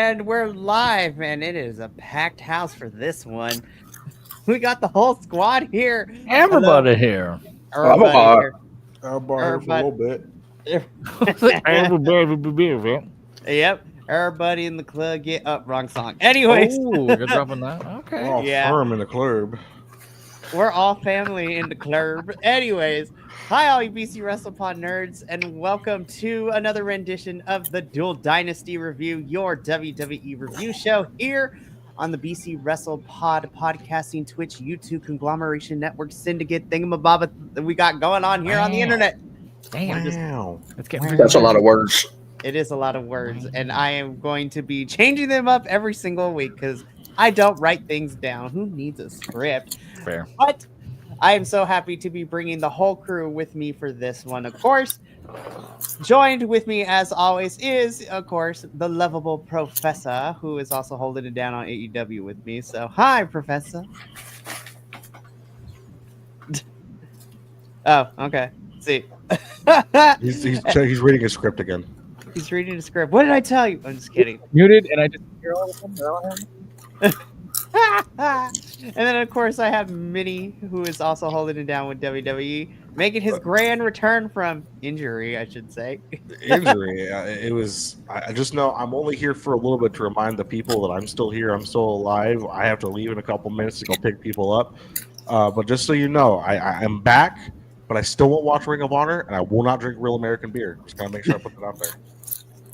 And we're live, and it is a packed house for this one. We got the whole squad here. Everybody here. Everybody here. Everybody for a little bit. Everybody. Yep. Everybody in the club get up. Wrong song. Anyways. Oh, you're dropping that? Okay. We're all firm in the club. We're all family in the club. Anyways, hi all you BC WrestlePod nerds, and welcome to another rendition of the Dual Dynasty Review, your WWE review show here on the BC WrestlePod podcasting, Twitch, YouTube conglomeration network syndicate thingamabob that we got going on here on the internet. Wow. That's a lot of words. It is a lot of words, and I am going to be changing them up every single week because I don't write things down. Who needs a script? Fair. But I am so happy to be bringing the whole crew with me for this one. Of course, joined with me as always is, of course, the lovable Professor, who is also holding it down on AEW with me. So, hi, Professor. Oh, okay. See. He's reading a script again. He's reading the script. What did I tell you? I'm just kidding. Muted, and I just hear all of them. And then, of course, I have Minnie, who is also holding it down with WWE, making his grand return from injury, I should say. Injury. I just know I'm only here for a little bit to remind the people that I'm still here. I'm still alive. I have to leave in a couple minutes to go pick people up. But just so you know, I'm back, but I still won't watch Ring of Honor, and I will not drink real American beer. Just gotta make sure I put that out there.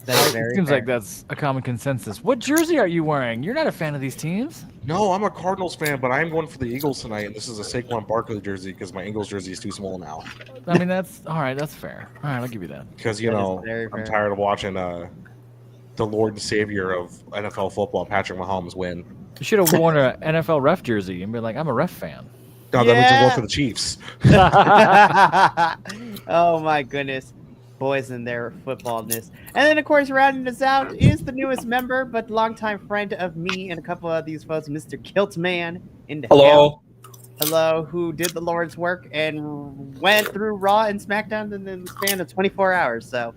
It seems like that's a common consensus. What jersey are you wearing? You're not a fan of these teams? No, I'm a Cardinals fan, but I am going for the Eagles tonight, and this is a Saquon Barkley jersey because my Eagles jersey is too small now. I mean, that's all right. That's fair. All right, I'll give you that. Because, I'm tired of watching the Lord and Savior of NFL football, Patrick Mahomes, win. You should have worn an NFL ref jersey and be like, I'm a ref fan. No, that means you work for the Chiefs. Oh, my goodness. Boys in their footballness. And then, of course, rounding us out is the newest member, but longtime friend of me and a couple of these folks, Mr. Kiltman. Hello, who did the Lord's work and went through Raw and SmackDown in the span of 24 hours. So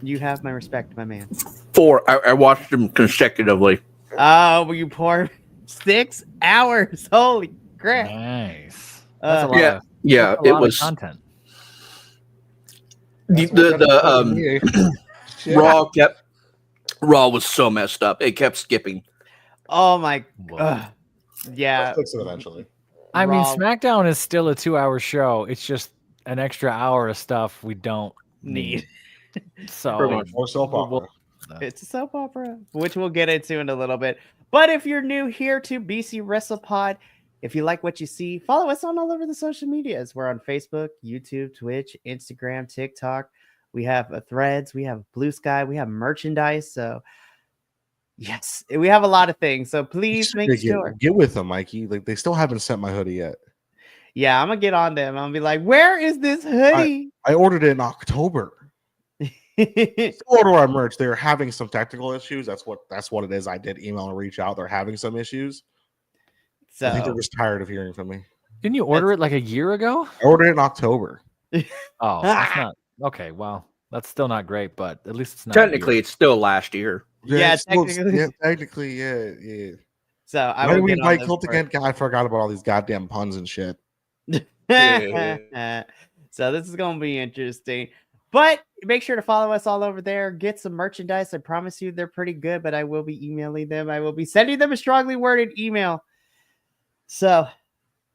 you have my respect, my man. 4. I watched them consecutively. Oh, you poor 6 hours. Holy crap. Nice. That's a lot Yeah, that's a it lot was. of content. Raw was so messed up. It kept skipping. Oh my. Yeah. I'll fix it eventually. I mean, Raw. SmackDown is still a 2-hour show. It's just an extra hour of stuff we don't need. So More soap opera. It's a soap opera, which we'll get into in a little bit. But if you're new here to BC WrestlePod, if you like what you see, follow us on all over the social medias. We're on Facebook, YouTube, Twitch, Instagram, TikTok. We have Threads, we have Blue Sky, we have merchandise. So, yes, we have a lot of things. So please make sure. Get with them, Mikey. Like, they still haven't sent my hoodie yet. Yeah, I'm going to get on them. I'm going to be like, where is this hoodie? I ordered it in October. Order our merch. They're having some technical issues. That's what it is. I did email and reach out. They're having some issues. So I think they're just tired of hearing from me. didn't you order it like a year ago? I ordered it in October. Oh, that's not okay. Well, that's still not great, but at least it's not. Technically, it's still last year. Yeah, technically, yeah. So I Why will did we get on invite those Colt again? God, I forgot about all these goddamn puns and shit. So this is going to be interesting. But make sure to follow us all over there. Get some merchandise. I promise you they're pretty good, but I will be emailing them. I will be sending them a strongly worded email. So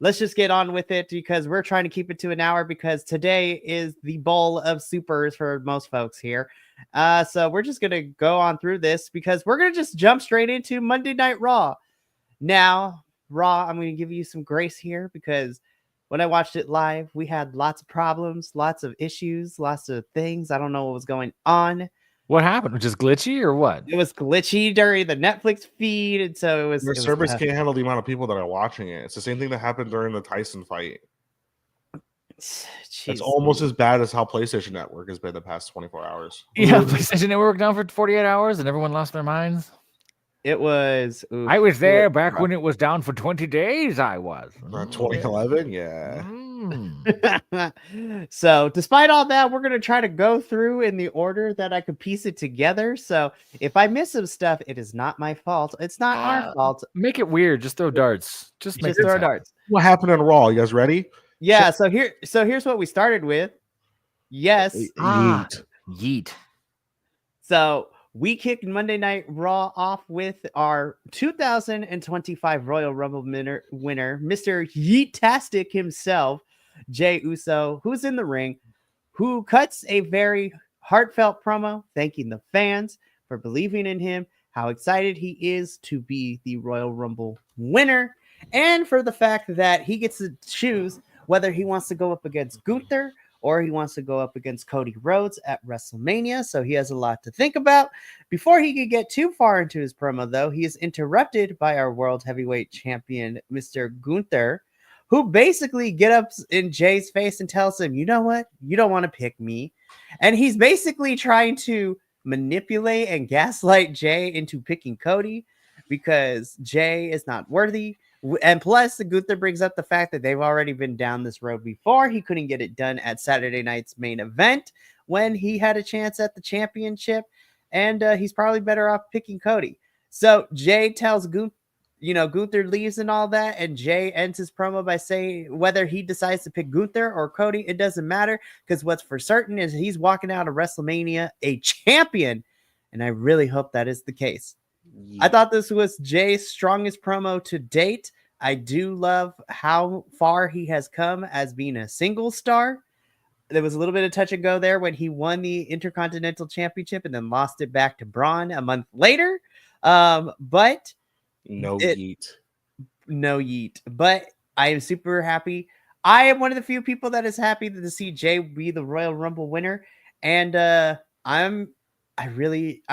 let's just get on with it because we're trying to keep it to an hour because today is the bowl of supers for most folks here. So we're just going to go on through this because we're going to just jump straight into Monday Night Raw. Now, Raw, I'm going to give you some grace here because when I watched it live, we had lots of problems, lots of issues, lots of things. I don't know what was going on. What happened? Just glitchy or what? It was glitchy during the Netflix feed, and so it was. Their service can't handle the amount of people that are watching it. It's the same thing that happened during the Tyson fight. Jeez. It's almost as bad as how PlayStation Network has been the past 24 hours. Yeah, PlayStation Network down for 48 hours and everyone lost their minds. It was. I was there back when it was down for 20 days. I was. 2011, yeah. So, despite all that, we're going to try to go through in the order that I could piece it together. So, if I miss some stuff, it is not my fault. It's not our fault. Make it weird. Just throw darts. Just make Just throw things happen. darts. What happened in Raw? You guys ready? Yeah. So here's what we started with. Yes. Yeet. Yeet. So we kicked Monday Night Raw off with our 2025 Royal Rumble winner, Mr. Yeetastic himself, Jey Uso, who's in the ring, who cuts a very heartfelt promo thanking the fans for believing in him, how excited he is to be the Royal Rumble winner, and for the fact that he gets to choose whether he wants to go up against Gunther or he wants to go up against Cody Rhodes at WrestleMania. So he has a lot to think about. Before he could get too far into his promo, though, he is interrupted by our World Heavyweight Champion, Mr. Gunther, who basically gets up in Jay's face and tells him, you know what? You don't want to pick me. And he's basically trying to manipulate and gaslight Jay into picking Cody because Jay is not worthy. And plus, the Gunther brings up the fact that they've already been down this road before. He couldn't get it done at Saturday night's main event when he had a chance at the championship. And he's probably better off picking Cody. So Jay tells Gunther, Gunther leaves and all that. And Jay ends his promo by saying whether he decides to pick Gunther or Cody, it doesn't matter. Because what's for certain is he's walking out of WrestleMania a champion. And I really hope that is the case. I thought this was Jay's strongest promo to date. I do love how far he has come as being a single star. There was a little bit of touch and go there when he won the Intercontinental Championship and then lost it back to Braun a month later. But no yeet. But I am super happy. I am one of the few people that is happy to see Jay be the Royal Rumble winner. And I'm really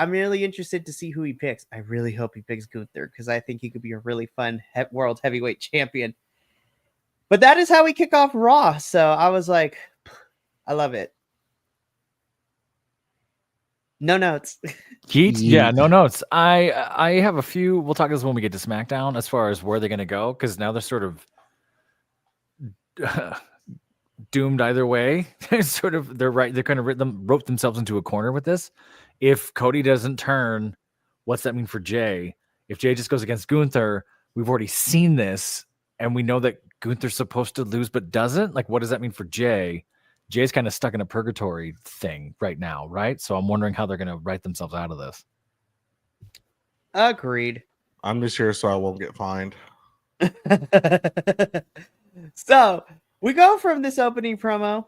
interested to see who he picks. I really hope he picks Gunther because I think he could be a really fun world heavyweight champion. But that is how we kick off Raw. So I was like, I love it. No notes. Yeet? Yeah, no notes. I have a few. We'll talk this when we get to SmackDown as far as where they're going to go because now they're sort of doomed either way. They're right. They're kind of rope themselves into a corner with this. If Cody doesn't turn, what's that mean for Jay? If Jay just goes against Gunther, we've already seen this, and we know that Gunther's supposed to lose but doesn't. Like, what does that mean for Jay? Jay's kind of stuck in a purgatory thing right now, right? So I'm wondering how they're going to write themselves out of this. Agreed. I'm just here so I won't get fined. So we go from this opening promo.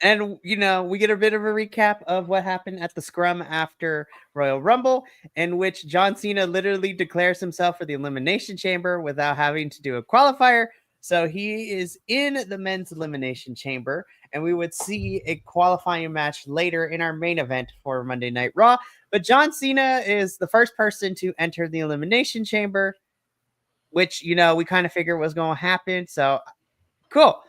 And, we get a bit of a recap of what happened at the scrum after Royal Rumble, in which John Cena literally declares himself for the Elimination Chamber without having to do a qualifier. So he is in the men's Elimination Chamber, and we would see a qualifying match later in our main event for Monday Night Raw. But John Cena is the first person to enter the Elimination Chamber, which, we kind of figure was going to happen. So, cool.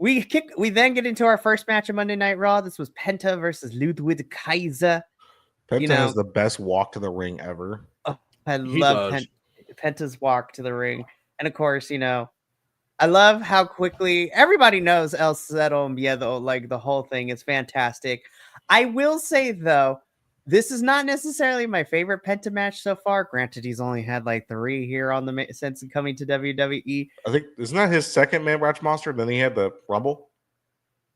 We then get into our first match of Monday Night Raw. This was Penta versus Ludwig Kaiser. Penta has the best walk to the ring ever. Oh, I love Penta's walk to the ring. And of course, I love how quickly everybody knows El Cero Miedo, like the whole thing is fantastic. I will say, though, this is not necessarily my favorite Penta match so far. Granted, he's only had like 3 here on the since coming to WWE. I think isn't that his second man match monster? Then he had the Rumble.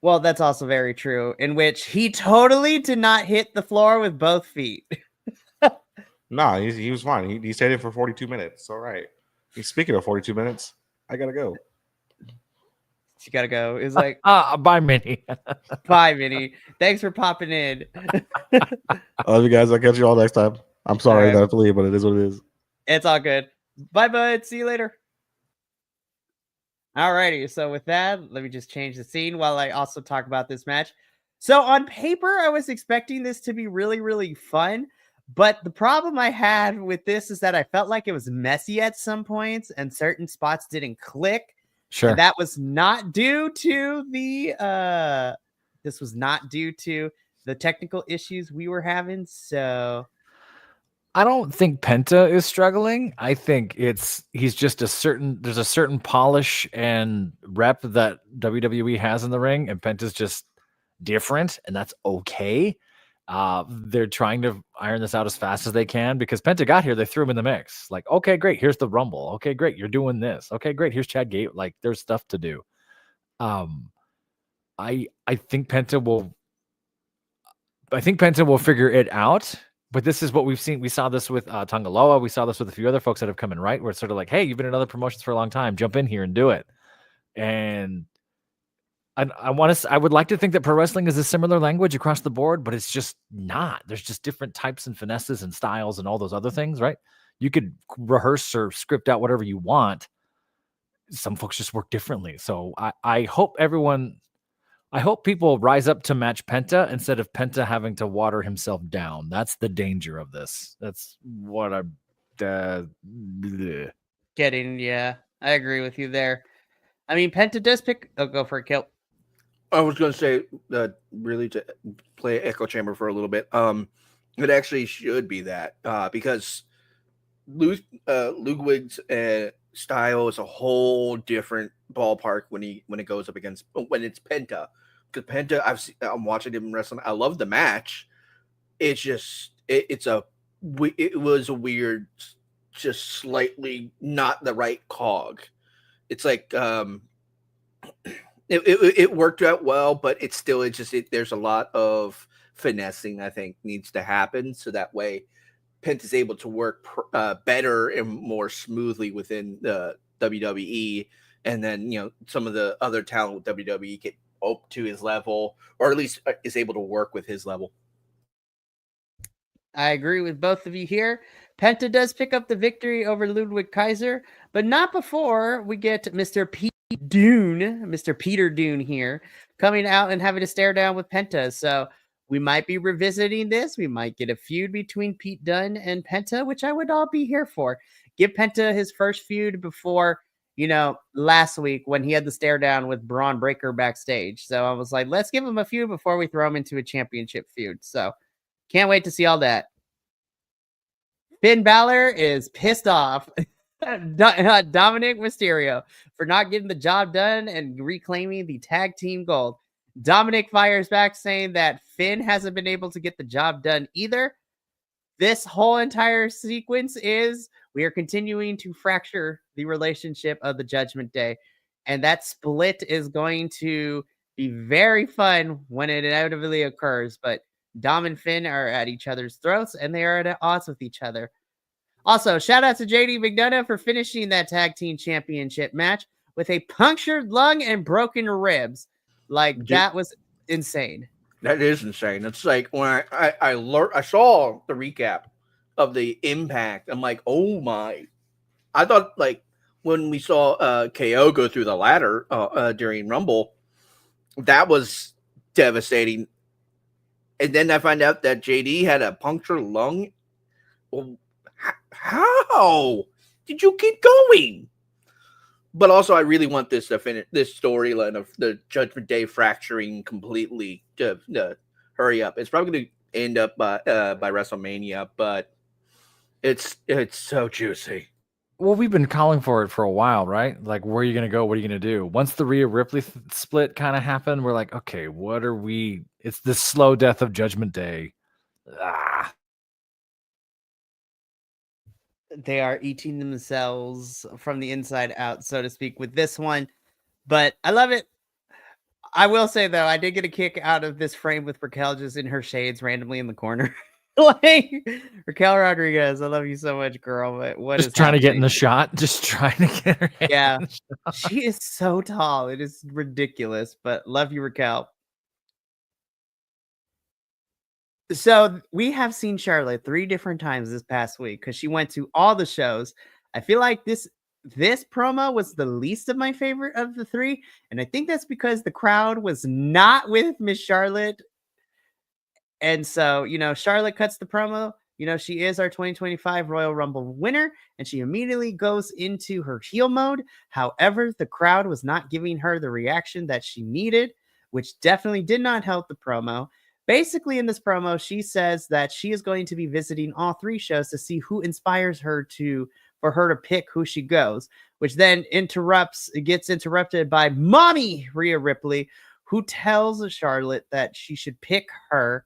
Well, that's also very true. In which he totally did not hit the floor with both feet. Nah, he was fine. He stayed in for 42 minutes. All right. Speaking of 42 minutes, I gotta go. You gotta go. It's like bye, Minnie. Bye, Minnie. Thanks for popping in. I love you guys. I'll catch you all next time. I'm sorry that I have to leave, but it is what it is. It's all good. Bye, bud. See you later. Alrighty. So with that, let me just change the scene while I also talk about this match. So on paper, I was expecting this to be really, really fun. But the problem I had with this is that I felt like it was messy at some points and certain spots didn't click. Sure. And that was not due to the technical issues we were having. So I don't think Penta is struggling. I think he's just there's a certain polish and rep that WWE has in the ring, and Penta's just different, and that's okay. They're trying to iron this out as fast as they can because Penta got here, they threw him in the mix. Like, okay, great, here's the Rumble. Okay, great, you're doing this. Okay, great, here's Chad Gate. Like, there's stuff to do. I think Penta will figure it out. But this is what we've seen. We saw this with Tangaloa. We saw this with a few other folks that have come in, right? Where it's sort of like, hey, you've been in other promotions for a long time. Jump in here and do it. And I would like to think that pro wrestling is a similar language across the board, but it's just not. There's just different types and finesses and styles and all those other things, right? You could rehearse or script out whatever you want. Some folks just work differently. So I hope people rise up to match Penta instead of Penta having to water himself down. That's the danger of this. That's what I'm getting. Yeah, I agree with you there. I mean, Penta does pick. Oh, go for it, Kill. I was going to say really to play echo chamber for a little bit. It actually should be that because Ludwig's style is a whole different ballpark when it goes up against when it's Penta. Because Penta, I'm watching him wrestling. I love the match. It's just it was a weird, just slightly not the right cog. It's like it worked out well, but there's a lot of finessing I think needs to happen so that way Penta's able to work better and more smoothly within the WWE, and then some of the other talent with WWE get up to his level, or at least is able to work with his level. I agree with both of you here. Penta does pick up the victory over Ludwig Kaiser, but not before we get Mr. Peter Dune here coming out and having to stare down with Penta. So we might be revisiting this. We might get a feud between Pete Dunne and Penta, which I would all be here for. Give Penta his first feud before, last week when he had the stare down with Braun Breaker backstage. So I was like, let's give him a feud before we throw him into a championship feud. So can't wait to see all that. Finn Balor is pissed off Dominic Mysterio for not getting the job done and reclaiming the tag team gold. Dominic fires back saying that Finn hasn't been able to get the job done either. This whole entire sequence is we are continuing to fracture the relationship of the Judgment Day. And that split is going to be very fun when it inevitably occurs. But Dom and Finn are at each other's throats and they are at odds with each other. Also, shout out to JD McDonough for finishing that tag team championship match with a punctured lung and broken ribs. That was insane. That is insane. It's like when I saw the recap of the Impact, I'm like, oh my. I thought when we saw KO go through the ladder during Rumble, that was devastating. And then I find out that JD had a punctured lung. Well, how did you keep going? But also, I really want this to finish this storyline of the Judgment Day fracturing completely to hurry up. It's probably going to end up by WrestleMania, but it's so juicy. Well, we've been calling for it for a while, right? Like, where are you going to go? What are you going to do? Once the Rhea Ripley split kind of happened, we're like, okay, what are we? It's the slow death of Judgment Day. They are eating themselves from the inside out, so to speak, with this one. But I love it. I will say, though, I did get a kick out of this frame with Raquel just in her shades randomly in the corner. Raquel Rodriguez, I love you so much, girl. But what just is trying happening? to get in the shot? Just trying to get her. Yeah, she is so tall. It is ridiculous, but love you, Raquel. So we have seen Charlotte 3 different times this past week because she went to all the shows. I feel like this promo was the least of my favorite of the 3. And I think that's because the crowd was not with Miss Charlotte. And so, Charlotte cuts the promo. She is our 2025 Royal Rumble winner, and she immediately goes into her heel mode. However, the crowd was not giving her the reaction that she needed, which definitely did not help the promo. Basically, in this promo, she says that she is going to be visiting all 3 shows to see who inspires her for her to pick who she goes, which then gets interrupted by mommy Rhea Ripley, who tells Charlotte that she should pick her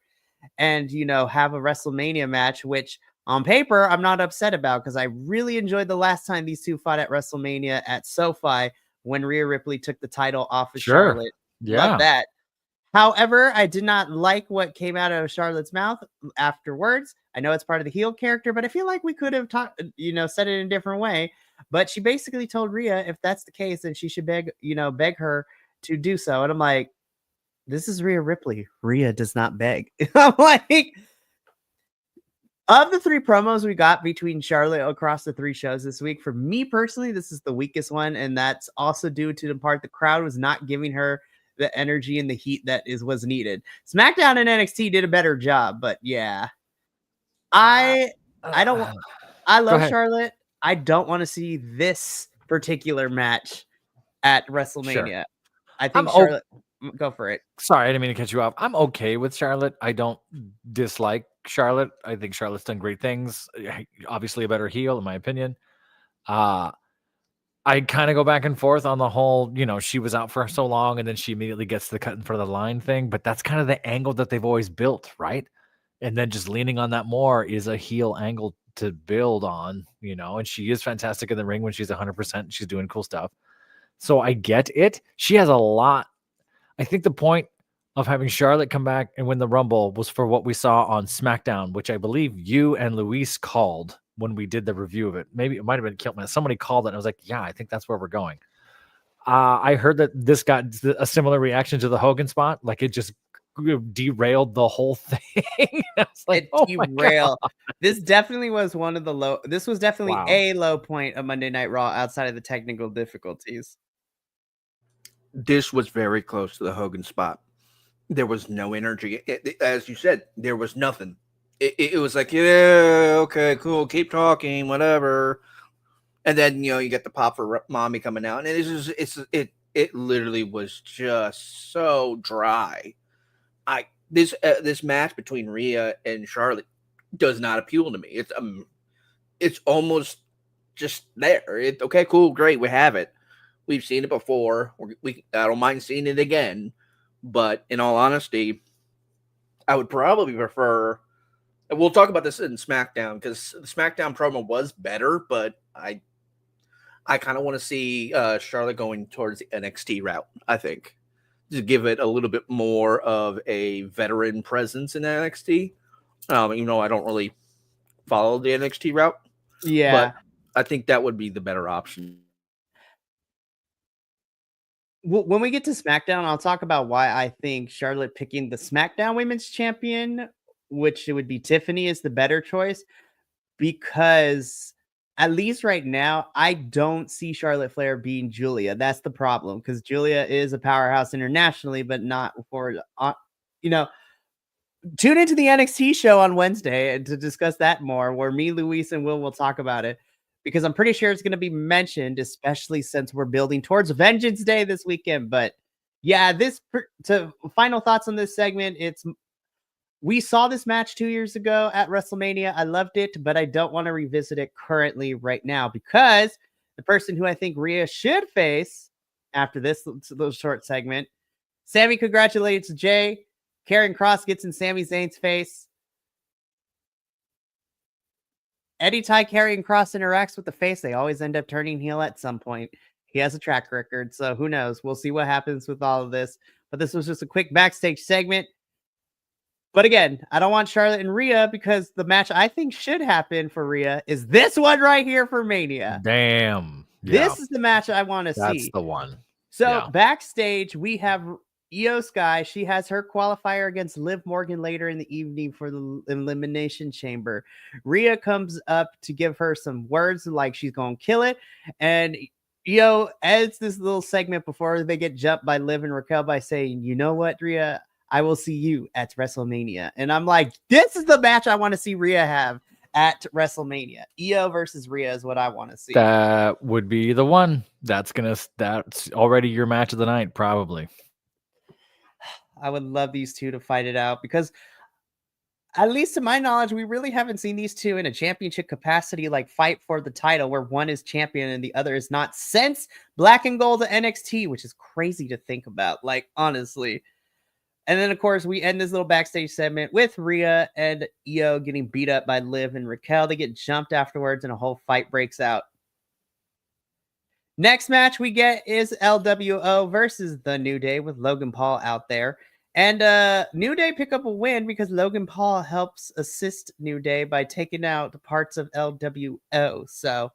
and, have a WrestleMania match, which on paper, I'm not upset about because I really enjoyed the last time these two fought at WrestleMania at SoFi when Rhea Ripley took the title off of Charlotte. Yeah. Love that. However, I did not like what came out of Charlotte's mouth afterwards. I know it's part of the heel character, but I feel like we could have said it in a different way. But she basically told Rhea if that's the case, then she should beg her to do so. And I'm like, this is Rhea Ripley. Rhea does not beg. I'm like, of the 3 promos we got between Charlotte across the 3 shows this week, for me personally, this is the weakest one. And that's also due to the part the crowd was not giving her the energy and the heat that was needed. SmackDown and NXT did a better job, but yeah. I love Charlotte. I don't want to see this particular match at WrestleMania. Sure. I think Charlotte go for it. Sorry, I didn't mean to cut you off. I'm okay with Charlotte. I don't dislike Charlotte. I think Charlotte's done great things. Obviously a better heel in my opinion. I kind of go back and forth on the whole, she was out for so long and then she immediately gets the cut in front of the line thing. But that's kind of the angle that they've always built, right? And then just leaning on that more is a heel angle to build on, and she is fantastic in the ring when she's 100%. She's doing cool stuff. So I get it. She has a lot. I think the point of having Charlotte come back and win the Rumble was for what we saw on SmackDown, which I believe you and Luis called when we did the review of it. Maybe it might have been Kiltman. Somebody called it and I was like, yeah, I think that's where we're going. I heard that this got a similar reaction to the Hogan spot. Like it just derailed the whole thing. I was like, derailed. This definitely was one of the this was definitely a low point of Monday Night Raw outside of the technical difficulties. This was very close to the Hogan spot. There was no energy. As you said, there was nothing. It was like, yeah, okay, cool, keep talking, whatever. And then you get the pop for mommy coming out, and it literally was just so dry. This match between Rhea and Charlotte does not appeal to me. It's almost just there. Okay, cool, great, we have it. We've seen it before. I don't mind seeing it again. But in all honesty, I would probably prefer. And we'll talk about this in SmackDown because the SmackDown promo was better, but I kind of want to see Charlotte going towards the NXT route. I think to give it a little bit more of a veteran presence in NXT. I don't really follow the NXT route. Yeah, but I think that would be the better option. When we get to SmackDown, I'll talk about why I think Charlotte picking the SmackDown Women's Champion, which it would be Tiffany, is the better choice. Because at least right now, I don't see Charlotte Flair being Julia. That's the problem, because Julia is a powerhouse internationally, but not for, tune into the NXT show on Wednesday and to discuss that more, where me, Luis, and Will talk about it. Because I'm pretty sure it's going to be mentioned, especially since we're building towards Vengeance Day this weekend. But yeah, final thoughts on this segment. We saw this match 2 years ago at WrestleMania. I loved it, but I don't want to revisit it currently right now because the person who I think Rhea should face after this little short segment, Sammy congratulates Jay. Karrion Kross gets in Sami Zayn's face. Anytime Karrion Kross interacts with the face, they always end up turning heel at some point. He has a track record, so who knows? We'll see what happens with all of this. But this was just a quick backstage segment. But again, I don't want Charlotte and Rhea because the match I think should happen for Rhea is this one right here for Mania. Damn. Yeah. This is the match I want to see. That's the one. So backstage, we have Io Sky. She has her qualifier against Liv Morgan later in the evening for the Elimination Chamber. Rhea comes up to give her some words like she's going to kill it. And Io ends this little segment before they get jumped by Liv and Raquel by saying, you know what, Rhea? I will see you at WrestleMania. And I'm like, this is the match I want to see Rhea have at WrestleMania. Io versus Rhea is what I want to see. That would be the one. That's already your match of the night, probably. I would love these two to fight it out because, at least to my knowledge, we really haven't seen these two in a championship capacity, like fight for the title, where one is champion and the other is not, since Black and Gold to NXT, which is crazy to think about, like, honestly. And then, of course, we end this little backstage segment with Rhea and Io getting beat up by Liv and Raquel. They get jumped afterwards, and a whole fight breaks out. Next match we get is LWO versus the New Day with Logan Paul out there. And New Day pick up a win because Logan Paul helps assist New Day by taking out the parts of LWO. So,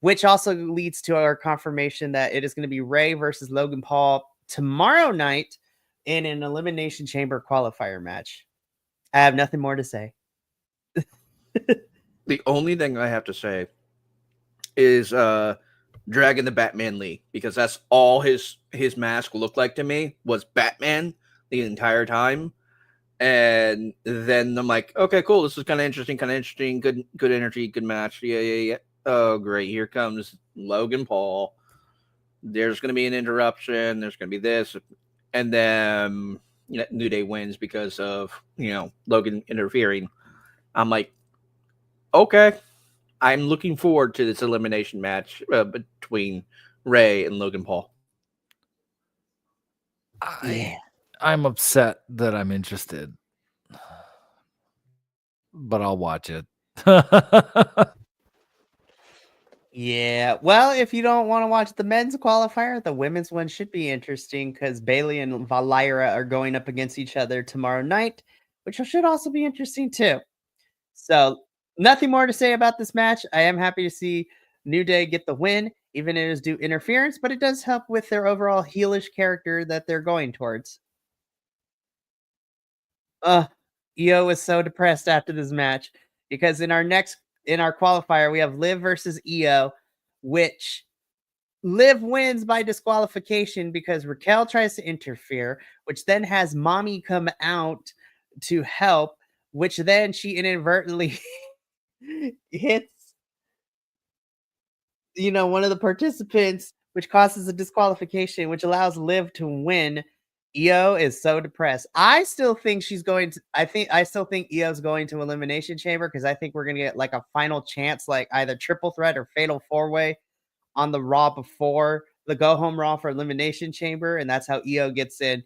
which also leads to our confirmation that it is going to be Ray versus Logan Paul tomorrow night in an Elimination Chamber qualifier match. I have nothing more to say. The only thing I have to say is Dragon the Batman Lee, because that's all his mask looked like to me, was Batman the entire time. And then I'm like, okay, cool, this is kind of interesting, good energy, good match. Yeah. Oh, great, here comes Logan Paul. There's going to be an interruption, there's going to be this, and then New Day wins because of Logan interfering. I'm like, okay, I'm looking forward to this elimination match between Ray and Logan Paul. I'm upset that I'm interested, but I'll watch it. Yeah, well, if you don't want to watch the men's qualifier, the women's one should be interesting because Bailey and Valera are going up against each other tomorrow night, which should also be interesting too. So, nothing more to say about this match. I am happy to see New Day get the win, even if it is due interference, but it does help with their overall heelish character that they're going towards. Io is so depressed after this match because in our qualifier, we have Liv versus Io, which Liv wins by disqualification because Raquel tries to interfere, which then has Mommy come out to help, which then she inadvertently hits one of the participants, which causes a disqualification, which allows Liv to win. Io is so depressed. I still think Io's going to Elimination Chamber because I think we're gonna get like a final chance, like either triple threat or fatal 4-way on the Raw before the go home Raw for Elimination Chamber, and that's how Io gets in.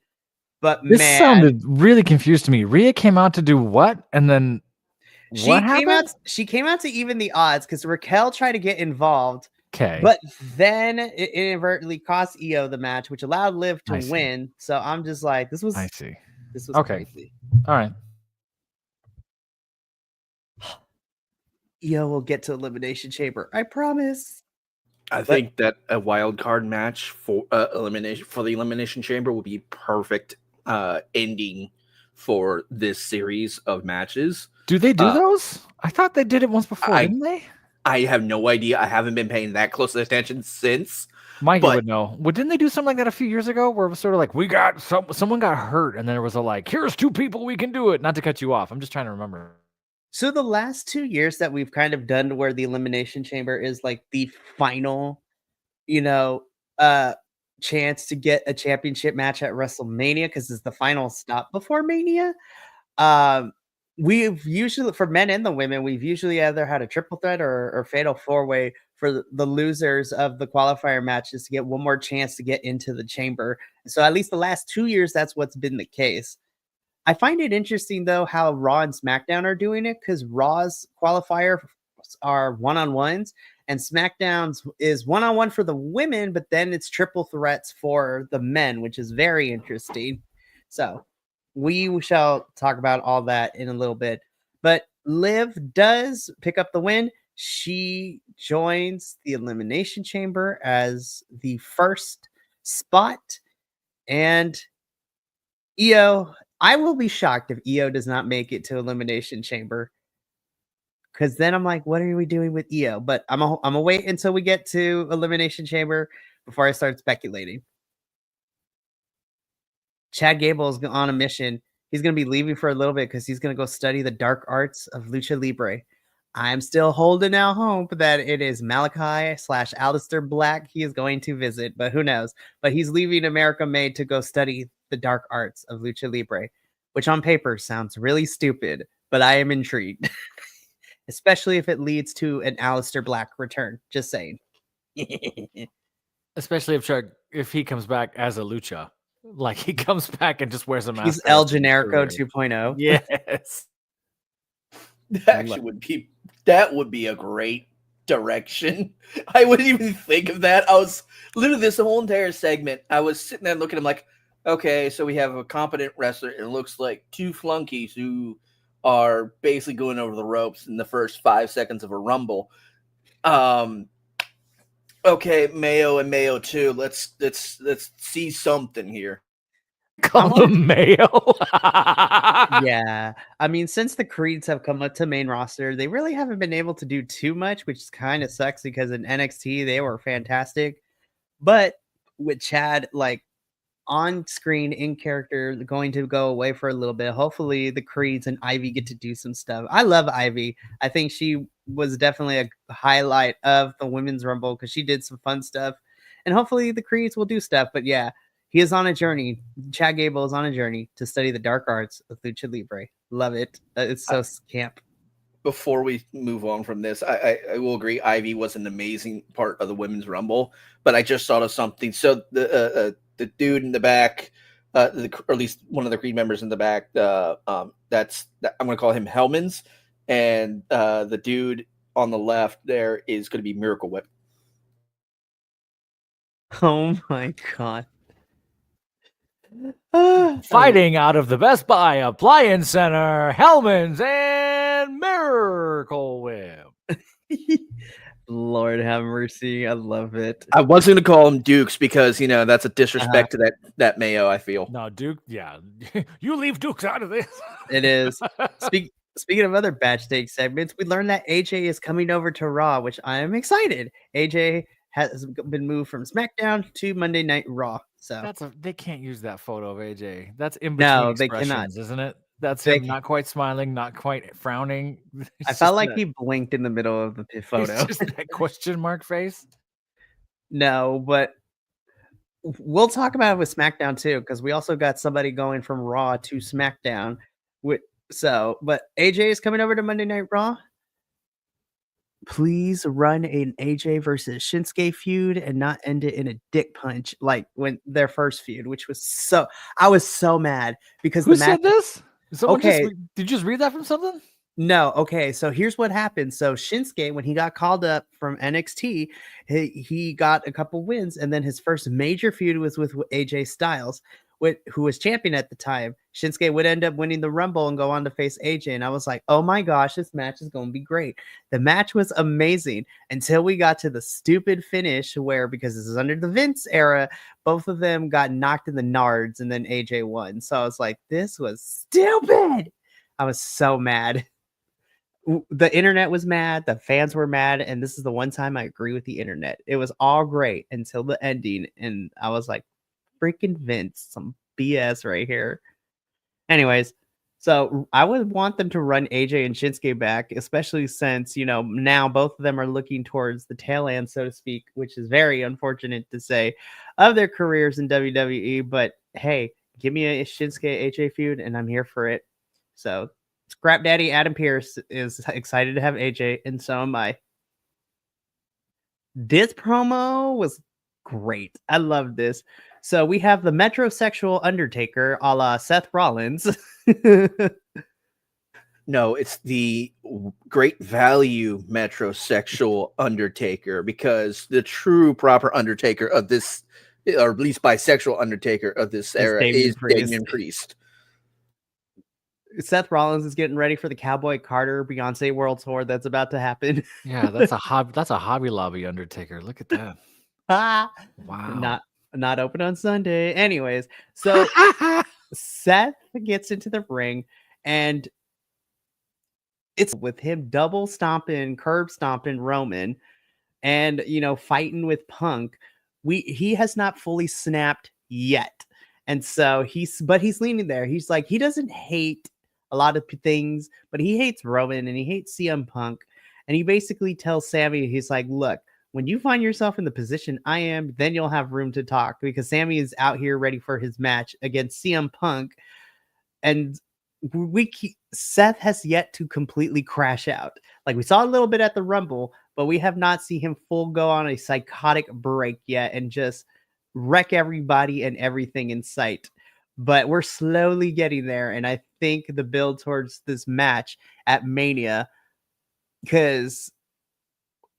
But this sounded really confused to me. Rhea came out to do what? And then what happened? She came out to even the odds because Raquel tried to get involved. Okay. But then it inadvertently cost Io the match, which allowed Liv to win. So I'm just like, this was okay. crazy. All right. Io will get to Elimination Chamber. I promise. I think that a wild card match for the Elimination Chamber would be perfect ending for this series of matches. Do they do those? I thought they did it once before, didn't they? I have no idea. I haven't been paying that close attention since. Mikey would know. Well, didn't they do something like that a few years ago where it was sort of like, someone got hurt and then there was here's 2 people we can do it. Not to cut you off. I'm just trying to remember. So the last 2 years that we've kind of done where the Elimination Chamber is like the final, chance to get a championship match at WrestleMania because it's the final stop before Mania. We've usually, for men and the women, we've usually either had a triple threat or fatal 4-way for the losers of the qualifier matches to get one more chance to get into the chamber. So at least the last 2 years, that's what's been the case. I find it interesting, though, how Raw and SmackDown are doing it because Raw's qualifier are one-on-ones and SmackDown's is one-on-one for the women, but then it's triple threats for the men, which is very interesting. So we shall talk about all that in a little bit. But Liv does pick up the win. She joins the Elimination Chamber as the first spot. And Io, I will be shocked if Io does not make it to Elimination Chamber. Because then I'm like, what are we doing with Io? But I'm gonna wait until we get to Elimination Chamber before I start speculating. Chad Gable is on a mission. He's going to be leaving for a little bit because he's going to go study the dark arts of Lucha Libre. I'm still holding out hope that it is Malachi / Aleister Black he is going to visit, but who knows? But he's leaving America Made to go study the dark arts of lucha libre, which on paper sounds really stupid, but I am intrigued. Especially if it leads to an Aleister Black return. Just saying. Especially if he comes back as a lucha. Like he comes back and just wears a mask. He's El Generico 2.0. Yes. That would be a great direction. I wouldn't even think of that. I was literally this whole entire segment. I was sitting there looking at him like, okay, so we have a competent wrestler. It looks like two flunkies who are basically going over the ropes in the first 5 seconds of a rumble. Okay, Mayo and Mayo 2. Let's see something here. Call them Mayo. Yeah. I mean, since the Creeds have come up to main roster, they really haven't been able to do too much, which kind of sucks because in NXT they were fantastic. But with Chad, like, on screen, in character, going to go away for a little bit. Hopefully the Creeds and Ivy get to do some stuff. I love Ivy. I think she was definitely a highlight of the Women's Rumble because she did some fun stuff. And hopefully the Creeds will do stuff. But yeah, he is on a journey. Chad Gable is on a journey to study the dark arts of Lucha Libre. Love it. It's so camp. Before we move on from this, I will agree Ivy was an amazing part of the Women's Rumble, but I just thought of something. So the dude in the back, or at least one of the Creed members in the back, I'm going to call him Hellman's, and the dude on the left there is going to be Miracle Whip. Oh my god. Fighting out of the Best Buy Appliance Center, Hellman's and Miracle Whip. Lord have mercy. I love it. I was going to call him Dukes because, that's a disrespect to that Mayo, I feel. No, Duke, yeah. You leave Dukes out of this. It is. Speaking of other backstage segments, we learned that AJ is coming over to Raw, which I am excited. AJ has been moved from SmackDown to Monday Night Raw. So they can't use that photo of AJ. That's in between expressions, cannot. Isn't it? That's him not quite smiling, not quite frowning. I felt like he blinked in the middle of the photo. It's just that question mark face. No, but we'll talk about it with SmackDown too, because we also got somebody going from Raw to SmackDown. But AJ is coming over to Monday Night Raw. Please run an AJ versus Shinsuke feud and not end it in a dick punch like when their first feud, which was I was so mad because who said this? Okay, did you just read that from something? No, okay. So here's what happened. So Shinsuke, when he got called up from NXT, he got a couple wins, and then his first major feud was with AJ Styles, who was champion at the time. Shinsuke would end up winning the Rumble and go on to face AJ, and I was like, oh my gosh, this match is going to be great. The match was amazing until we got to the stupid finish where, because this is under the Vince era, both of them got knocked in the nards, and then AJ won. So I was like, this was stupid. I was so mad. The internet was mad, the fans were mad, and this is the one time I agree with the internet. It was all great until the ending, and I was like, freaking Vince, some BS right here. Anyways, so I would want them to run AJ and Shinsuke back, especially since, now both of them are looking towards the tail end, so to speak, which is very unfortunate to say, of their careers in WWE. But hey, give me a Shinsuke AJ feud, and I'm here for it. So Scrap Daddy Adam Pearce is excited to have AJ, and so am I. This promo was great. I love this. So we have the metrosexual Undertaker a la Seth Rollins. No, it's the great value metrosexual Undertaker, because the true proper Undertaker of this, or at least bisexual Undertaker of this era, is Damian Priest. Seth Rollins is getting ready for the Cowboy Carter Beyonce World Tour that's about to happen. Yeah, that's a Hobby Lobby Undertaker. Look at that. Wow. Not open on Sunday. Anyways, so Seth gets into the ring, and it's with him double stomping, curb stomping Roman, and fighting with Punk. He has not fully snapped yet, and so he's leaning there. He's like, he doesn't hate a lot of things, but he hates Roman and he hates CM Punk, and he basically tells Sammy, he's like, look, when you find yourself in the position I am, then you'll have room to talk because Sammy is out here ready for his match against CM Punk. And Seth has yet to completely crash out. Like we saw a little bit at the Rumble, but we have not seen him full go on a psychotic break yet and just wreck everybody and everything in sight. But we're slowly getting there. And I think the build towards this match at Mania, because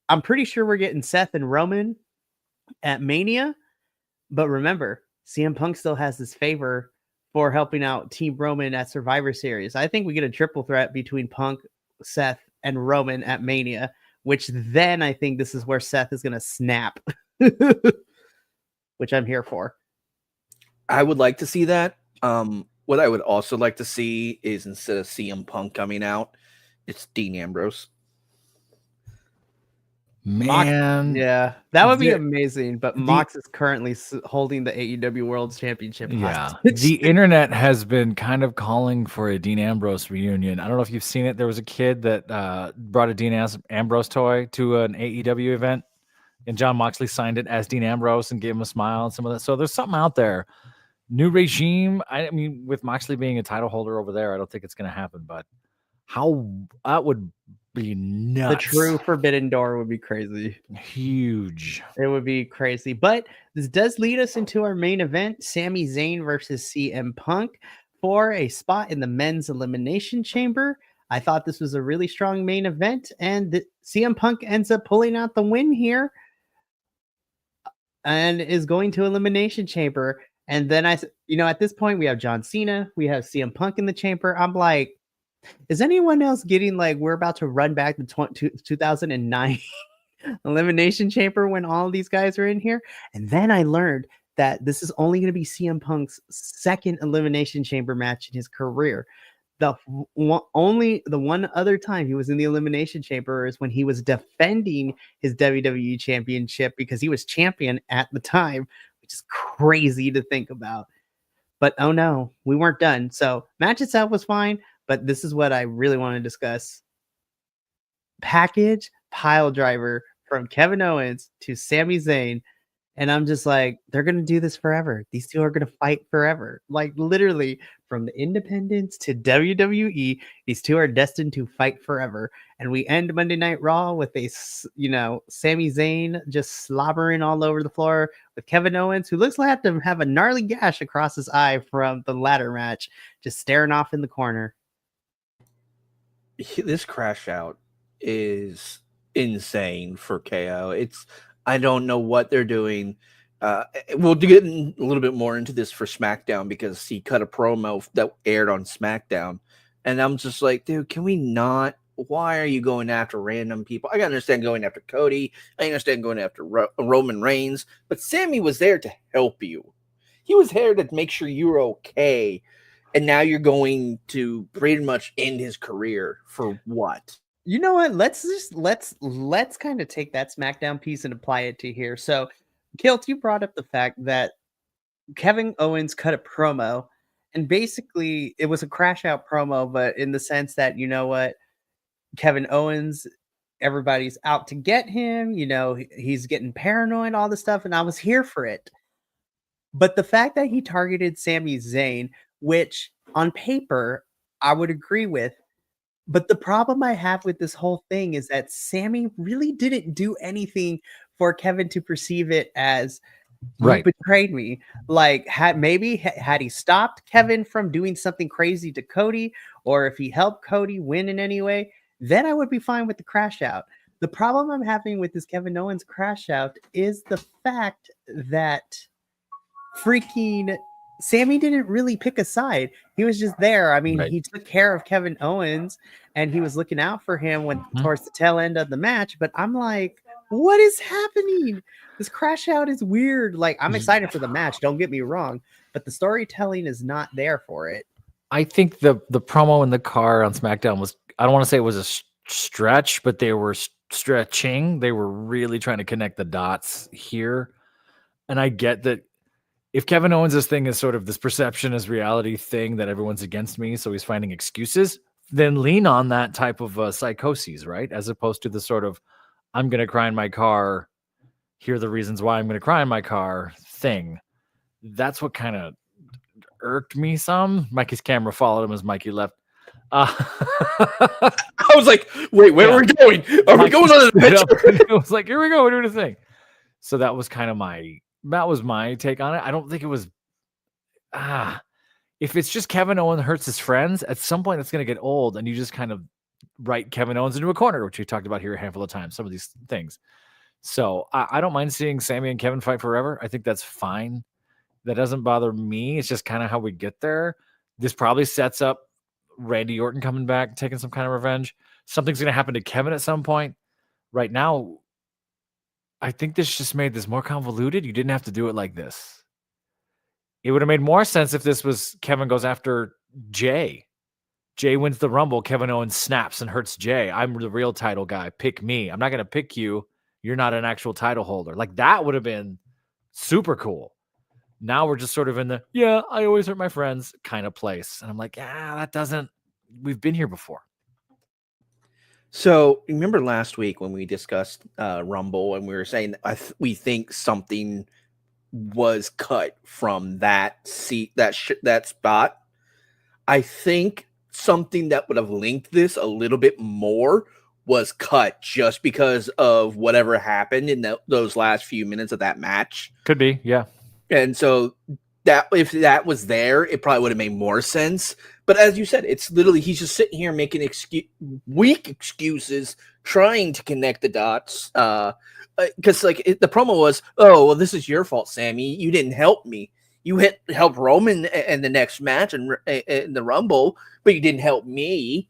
I'm pretty sure we're getting Seth and Roman at Mania. But remember, CM Punk still has this favor for helping out Team Roman at Survivor Series. I think we get a triple threat between Punk, Seth, and Roman at Mania, which then I think this is where Seth is going to snap, which I'm here for. I would like to see that. What I would also like to see is instead of CM Punk coming out, it's Dean Ambrose. Man, yeah, that would be amazing. But Mox is currently holding the AEW World Championship. Yeah, the internet has been kind of calling for a Dean Ambrose reunion. I don't know if you've seen it. There was a kid that brought a Dean Ambrose toy to an AEW event, and John Moxley signed it as Dean Ambrose and gave him a smile and some of that. So there's something out there. New regime. I mean, with Moxley being a title holder over there, I don't think it's going to happen. But how that would be nuts. The true Forbidden Door would be crazy. Huge. It would be crazy. But this does lead us into our main event, Sami Zayn versus CM Punk for a spot in the men's elimination chamber. I thought this was a really strong main event, and CM Punk ends up pulling out the win here and is going to elimination chamber. And then at this point we have John Cena, we have CM Punk in the chamber. I'm like, is anyone else getting like we're about to run back to 2009 elimination chamber when all these guys are in here? And then I learned that this is only going to be CM Punk's second elimination chamber match in his career. The one other time he was in the elimination chamber is when he was defending his WWE championship because he was champion at the time, which is crazy to think about. But oh no, we weren't done. So match itself was fine. But this is what I really want to discuss. Package pile driver from Kevin Owens to Sami Zayn. And I'm just like, they're going to do this forever. These two are going to fight forever. Like literally from the independents to WWE, these two are destined to fight forever. And we end Monday Night Raw with a, Sami Zayn just slobbering all over the floor with Kevin Owens, who looks like to have a gnarly gash across his eye from the ladder match, just staring off in the corner. This crash out is insane for KO. I don't know what they're doing. We'll get a little bit more into this for SmackDown because he cut a promo that aired on SmackDown. And I'm just like, dude, can we not? Why are you going after random people? I understand going after Cody. I understand going after Roman Reigns. But Sammy was there to help you. He was there to make sure you were okay. And now you're going to pretty much end his career for what? You know what? Let's kind of take that SmackDown piece and apply it to here. So, Kilt, you brought up the fact that Kevin Owens cut a promo, and basically it was a crash out promo, but in the sense that, you know what, Kevin Owens, everybody's out to get him. He's getting paranoid, all this stuff, and I was here for it. But the fact that he targeted Sami Zayn, which on paper I would agree with, but the problem I have with this whole thing is that Sammy really didn't do anything for Kevin to perceive it as you betrayed me. Like had he stopped Kevin from doing something crazy to Cody, or if he helped Cody win in any way, then I would be fine with the crash out. The problem I'm having with this Kevin Owens crash out is the fact that freaking Sammy didn't really pick a side. He was just there. I mean, he took care of Kevin Owens and he was looking out for him towards the tail end of the match. But I'm like, what is happening? This crash out is weird. Like, I'm excited for the match. Don't get me wrong. But the storytelling is not there for it. I think the promo in the car on SmackDown was, I don't want to say it was a stretch, but they were stretching. They were really trying to connect the dots here. And I get that if Kevin Owens' thing is sort of this perception as reality thing that everyone's against me, so he's finding excuses, then lean on that type of psychoses, right? As opposed to the sort of, I'm going to cry in my car here are the reasons why I'm going to cry in my car thing. That's what kind of irked me some. Mikey's camera followed him as Mikey left. I was like, wait, where are we going? Are we going on an adventure? It was like, here we go, we're doing a thing. So that was kind of my take on it. I don't think it was if it's just Kevin Owens hurts his friends, at some point it's going to get old, and you just kind of write Kevin Owens into a corner, which we talked about here a handful of times, some of these things. So I don't mind seeing Sammy and Kevin fight forever. I think that's fine. That doesn't bother me. It's just kind of how we get there. This probably sets up Randy Orton coming back, taking some kind of revenge. Something's going to happen to Kevin at some point. Right now, I think this just made this more convoluted. You didn't have to do it like this. It would have made more sense if this was Kevin goes after Jay. Jay wins the Rumble. Kevin Owens snaps and hurts Jay. I'm the real title guy. Pick me. I'm not going to pick you. You're not an actual title holder. Like, that would have been super cool. Now we're just sort of in the, yeah, I always hurt my friends kind of place. And I'm like, we've been here before. So remember last week when we discussed Rumble and we were saying we think something was cut from that seat, that spot. I think something that would have linked this a little bit more was cut just because of whatever happened in those last few minutes of that match. Could be, yeah. And so that if that was there, it probably would have made more sense. But as you said, it's literally he's just sitting here making weak excuses, trying to connect the dots. Because the promo was, oh, well, this is your fault, Sammy. You didn't help me. You helped Roman in the next match and in the Rumble, but you didn't help me.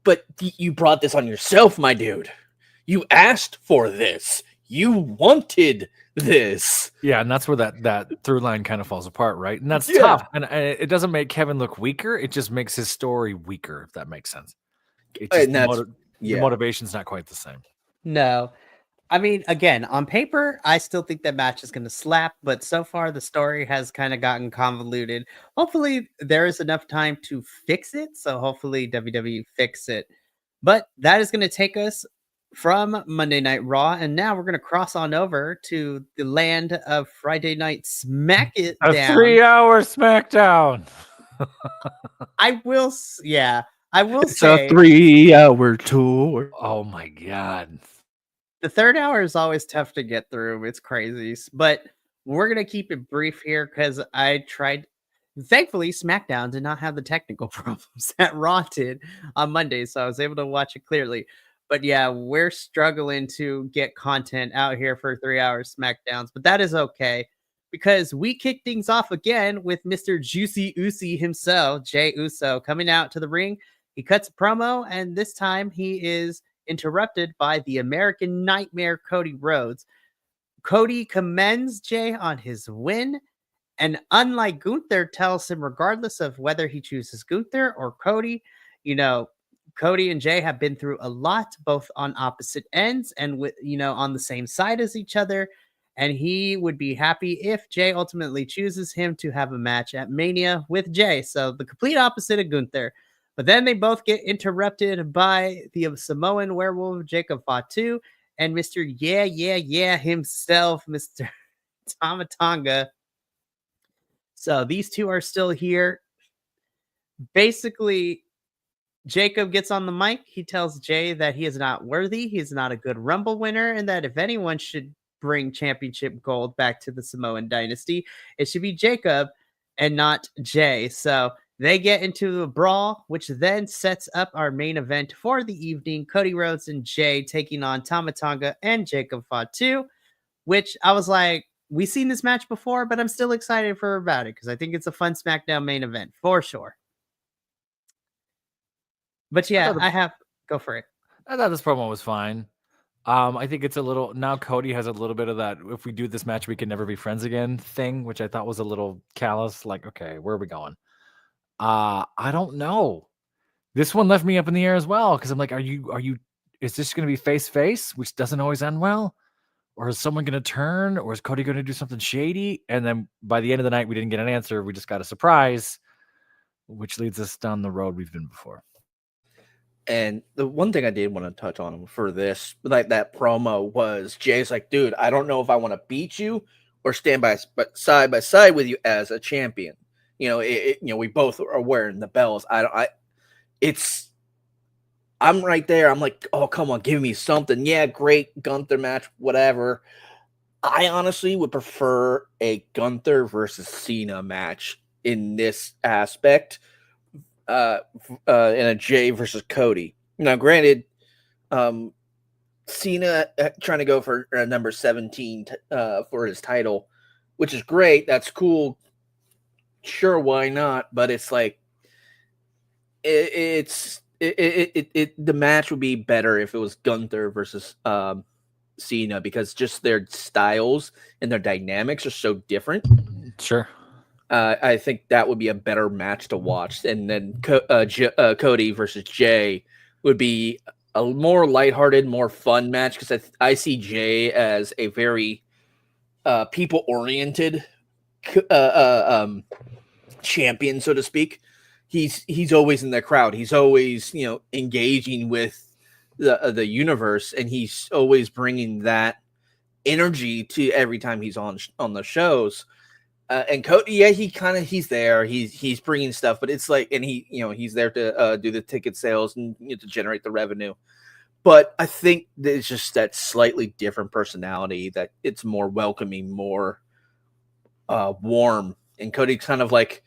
But you brought this on yourself, my dude. You asked for this. You wanted this. Yeah, and that's where that through line kind of falls apart, right? And that's tough. And it doesn't make Kevin look weaker. It just makes his story weaker, if that makes sense. The motivation's not quite the same. No. I mean, again, on paper, I still think that match is going to slap, but so far the story has kind of gotten convoluted. Hopefully there is enough time to fix it, so hopefully WWE fix it. But that is going to take us from Monday Night Raw, and now we're going to cross on over to the land of Friday Night SmackDown. A 3-hour SmackDown. I will say it's a 3-hour tour. Oh my God. The third hour is always tough to get through. It's crazy. But we're going to keep it brief here because I tried. Thankfully, SmackDown did not have the technical problems that Raw did on Monday, so I was able to watch it clearly. But yeah, we're struggling to get content out here for 3-hour SmackDowns, but that is okay because we kick things off again with Mr. Juicy Usi himself, Jey Uso, coming out to the ring. He cuts a promo, and this time he is interrupted by the American Nightmare, Cody Rhodes. Cody commends Jey on his win, and unlike Gunther, tells him regardless of whether he chooses Gunther or Cody, Cody and Jey have been through a lot, both on opposite ends and with, on the same side as each other. And he would be happy if Jey ultimately chooses him to have a match at Mania with Jey. So the complete opposite of Gunther. But then they both get interrupted by the Samoan werewolf, Jacob Fatu, and Mr. Yeah himself, Mr. Tama Tonga. So these two are still here. Basically, Jacob gets on the mic. He tells Jey that he is not worthy. He's not a good Rumble winner. And that if anyone should bring championship gold back to the Samoan dynasty, it should be Jacob and not Jey. So they get into a brawl, which then sets up our main event for the evening. Cody Rhodes and Jey taking on Tama Tonga and Jacob Fatu, which I was like, we've seen this match before, but I'm still excited about it because I think it's a fun SmackDown main event for sure. But yeah, go for it. I thought this promo was fine. I think it's a little, now Cody has a little bit of that, if we do this match, we can never be friends again thing, which I thought was a little callous. Like, okay, where are we going? I don't know. This one left me up in the air as well. Cause I'm like, is this going to be face, which doesn't always end well? Or is someone going to turn? Or is Cody going to do something shady? And then by the end of the night, we didn't get an answer. We just got a surprise, which leads us down the road we've been before. And the one thing I did want to touch on for this, like that promo, was Jay's like, dude, I don't know if I want to beat you or stand side by side with you as a champion. We both are wearing the bells. I'm right there. I'm like, oh, come on, give me something. Yeah, great Gunther match, whatever. I honestly would prefer a Gunther versus Cena match in this aspect. In a Jay versus Cody. Now, granted, Cena trying to go for number 17 for his title, which is great. That's cool. Sure, why not? But it's like the match would be better if it was Gunther versus Cena, because just their styles and their dynamics are so different. Sure. I think that would be a better match to watch. And then Cody versus Jay would be a more lighthearted, more fun match, because I see Jay as a very people-oriented champion, so to speak. He's always in the crowd. He's always engaging with the universe, and he's always bringing that energy to every time he's on the shows. And Cody, yeah, he's there. He's bringing stuff, but it's like, and he's there to do the ticket sales and to generate the revenue. But I think that it's just that slightly different personality, that it's more welcoming, more warm. And Cody's kind of like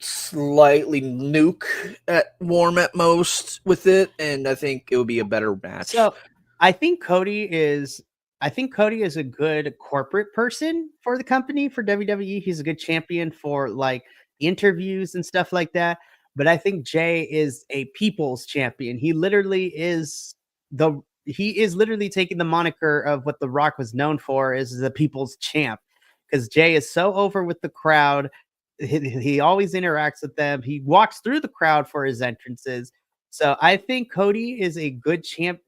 slightly nuke at warm at most with it, and I think it would be a better match. So I think Cody is a good corporate person for the company, for WWE. He's a good champion for like interviews and stuff like that. But I think Jay is a people's champion. He is literally taking the moniker of what The Rock was known for, is the people's champ. Because Jay is so over with the crowd. He always interacts with them. He walks through the crowd for his entrances. So I think Cody is a good champ.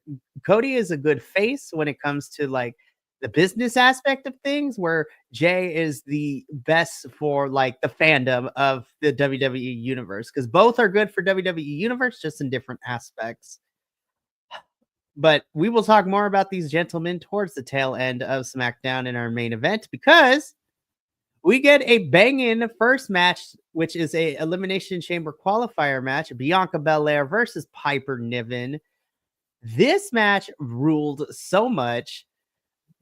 Cody is a good face when it comes to like the business aspect of things, where Jay is the best for like the fandom of the WWE universe, because both are good for WWE universe, just in different aspects. But we will talk more about these gentlemen towards the tail end of SmackDown in our main event, because we get a banging first match, which is a Elimination Chamber qualifier match, Bianca Belair versus Piper Niven. This match ruled so much.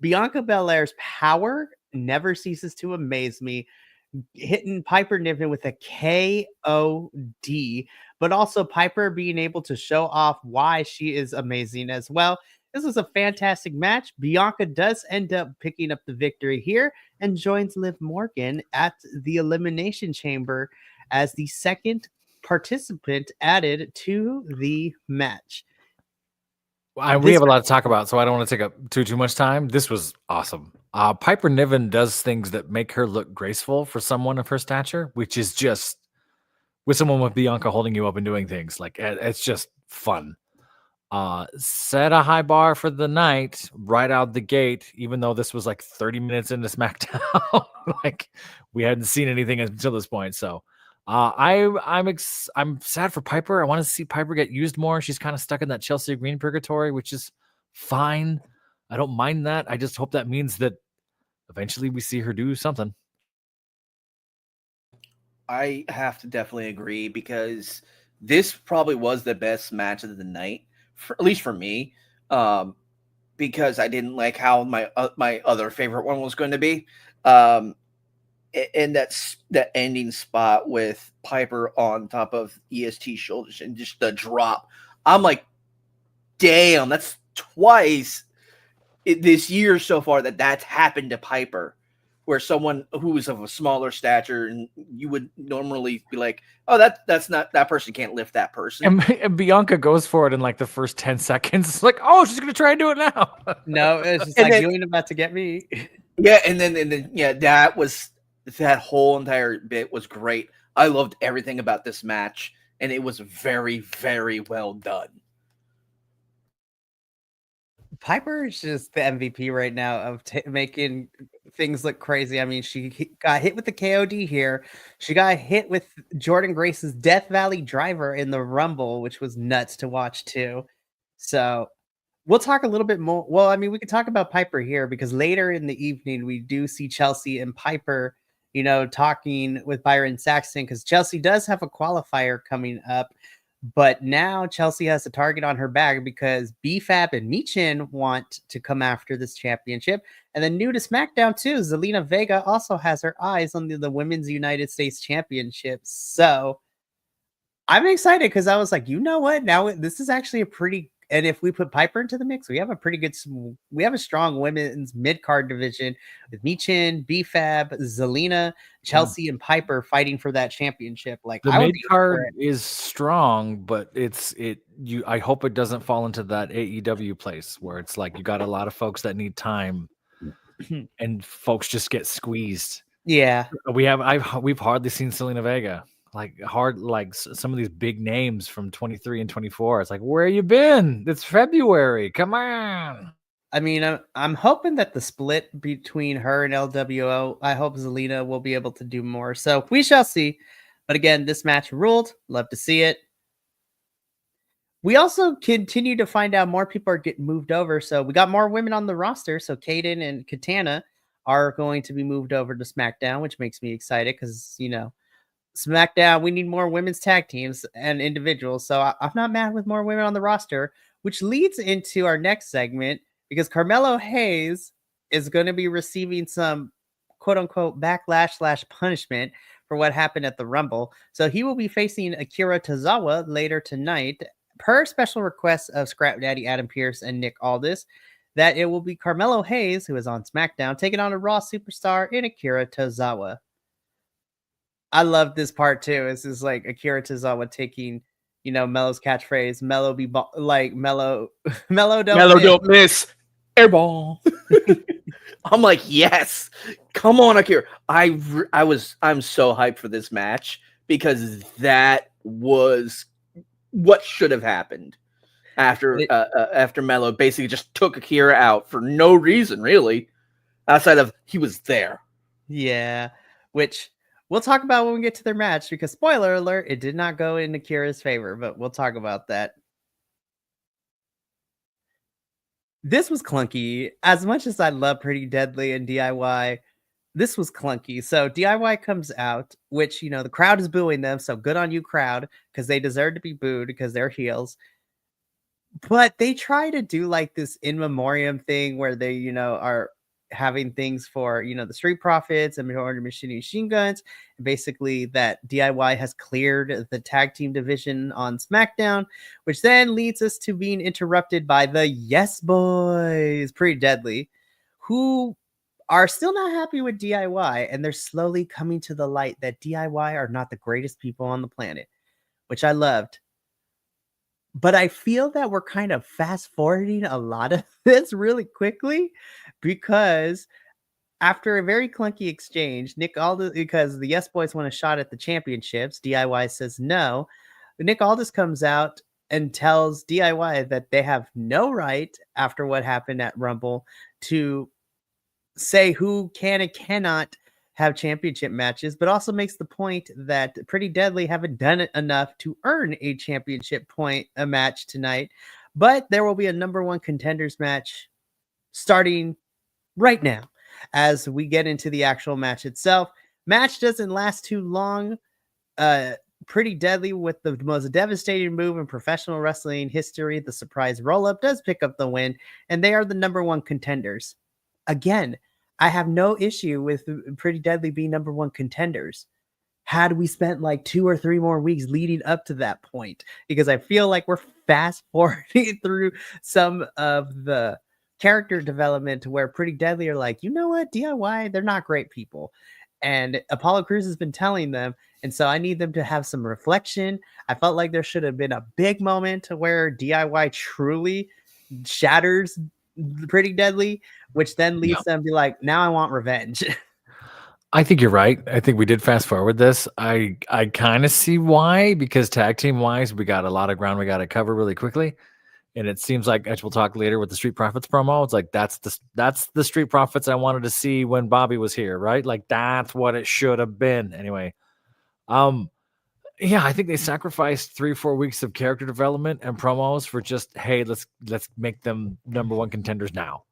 Bianca Belair's power never ceases to amaze me, hitting Piper Niven with a KOD, but also Piper being able to show off why she is amazing as well. This was a fantastic match. Bianca does end up picking up the victory here and joins Liv Morgan at the Elimination Chamber as the second participant added to the match. We have a lot to talk about, so I don't want to take up too much time. This was awesome. Piper Niven does things that make her look graceful for someone of her stature, which is just, with someone with Bianca holding you up and doing things, like it's just fun. Set a high bar for the night right out the gate, even though this was like 30 minutes into SmackDown. Like we hadn't seen anything until this point. So I'm sad for Piper. I want to see Piper get used more. She's kind of stuck in that Chelsea Green purgatory, which is fine. I don't mind that. I just hope that means that eventually we see her do something. I have to definitely agree, because this probably was the best match of the night, at least for me, because I didn't like how my other favorite one was going to be. And that ending spot with Piper on top of EST's shoulders and just the drop. I'm like, damn, that's twice this year so far that's happened to Piper, where someone who is of a smaller stature, and you would normally be like, oh, that's not, that person can't lift that person. And Bianca goes for it in like the first 10 seconds. It's like, oh, she's going to try and do it now. No, it's just like, you ain't about to get me. Yeah. And then, yeah, that whole entire bit was great. I loved everything about this match, and it was very, very well done. Piper is just the MVP right now of making things look crazy. I mean, she got hit with the KOD here. She got hit with Jordan Grace's Death Valley Driver in the Rumble, which was nuts to watch too. So we'll talk a little bit more. Well, I mean, we could talk about Piper here because later in the evening, we do see Chelsea and Piper, talking with Byron Saxton because Chelsea does have a qualifier coming up. But now Chelsea has a target on her back because BFAB and Michin want to come after this championship. And then new to SmackDown too, Zelina Vega also has her eyes on the Women's United States Championship. So I'm excited because I was like, you know what? Now this is actually a pretty, and if we put Piper into the mix, we have a strong women's mid-card division with Michin, BFAB, Zelina, Chelsea, and Piper fighting for that championship. Like the mid card is strong, but I hope it doesn't fall into that AEW place where it's like you got a lot of folks that need time and folks just get squeezed. Yeah. We've hardly seen Zelina Vega. Like some of these big names from 23 and 24. It's like, where you been? It's February. Come on. I mean, I'm hoping that the split between her and LWO, I hope Zelina will be able to do more. So we shall see. But again, this match ruled. Love to see it. We also continue to find out more people are getting moved over. So we got more women on the roster. So Kaden and Katana are going to be moved over to SmackDown, which makes me excited because, SmackDown, we need more women's tag teams and individuals. So I'm not mad with more women on the roster, which leads into our next segment because Carmelo Hayes is going to be receiving some quote unquote backlash / punishment for what happened at the Rumble. So he will be facing Akira Tozawa later tonight per special request of Scrap Daddy Adam Pearce and Nick Aldis, that it will be Carmelo Hayes, who is on SmackDown, taking on a Raw superstar in Akira Tozawa. I love this part too. This is like Akira Tozawa taking, Melo's catchphrase, Melo be like Melo don't miss. Airball. I'm like, yes, come on, Akira. I'm so hyped for this match because that was what should have happened after Melo basically just took Akira out for no reason, really, outside of he was there. Yeah, which we'll talk about when we get to their match because, spoiler alert, it did not go in Akira's favor, but we'll talk about that. This was clunky. As much as I love Pretty Deadly and DIY, this was clunky. So DIY comes out, which, the crowd is booing them. So good on you, crowd, because they deserve to be booed because they're heels. But they try to do like this in memoriam thing where they, are having things for, the Street Profits and Machine Guns. And basically that DIY has cleared the tag team division on SmackDown, which then leads us to being interrupted by the Yes Boys, Pretty Deadly, who are still not happy with DIY. And they're slowly coming to the light that DIY are not the greatest people on the planet, which I loved. But I feel that we're kind of fast forwarding a lot of this really quickly because after a very clunky exchange, Nick Aldis, because the Yes Boys want a shot at the championships, DIY says no. Nick Aldis comes out and tells DIY that they have no right after what happened at Rumble to say who can and cannot have championship matches, but also makes the point that Pretty Deadly haven't done it enough to earn a championship a match tonight. But there will be a number one contenders match starting right now as we get into the actual match itself. Match doesn't last too long. Pretty Deadly, with the most devastating move in professional wrestling history, the surprise roll-up, does pick up the win, and they are the number one contenders. Again, I have no issue with Pretty Deadly being number one contenders had we spent like 2 or 3 more weeks leading up to that point, because I feel like we're fast forwarding through some of the character development to where Pretty Deadly are like, you know what, DIY, they're not great people. And Apollo Crews has been telling them, and so I need them to have some reflection. I felt like there should have been a big moment to where DIY truly shatters Pretty Deadly, which then leads them to be like, now I want revenge. I think you're right. I think we did fast forward this. I kind of see why, because tag team wise, we got a lot of ground we got to cover really quickly. And it seems like, as we'll talk later with the Street Profits promo, it's like that's the Street Profits I wanted to see when Bobby was here, right? Like that's what it should have been. Anyway, yeah, I think they sacrificed 3 or 4 weeks of character development and promos for just, hey, let's make them number one contenders now.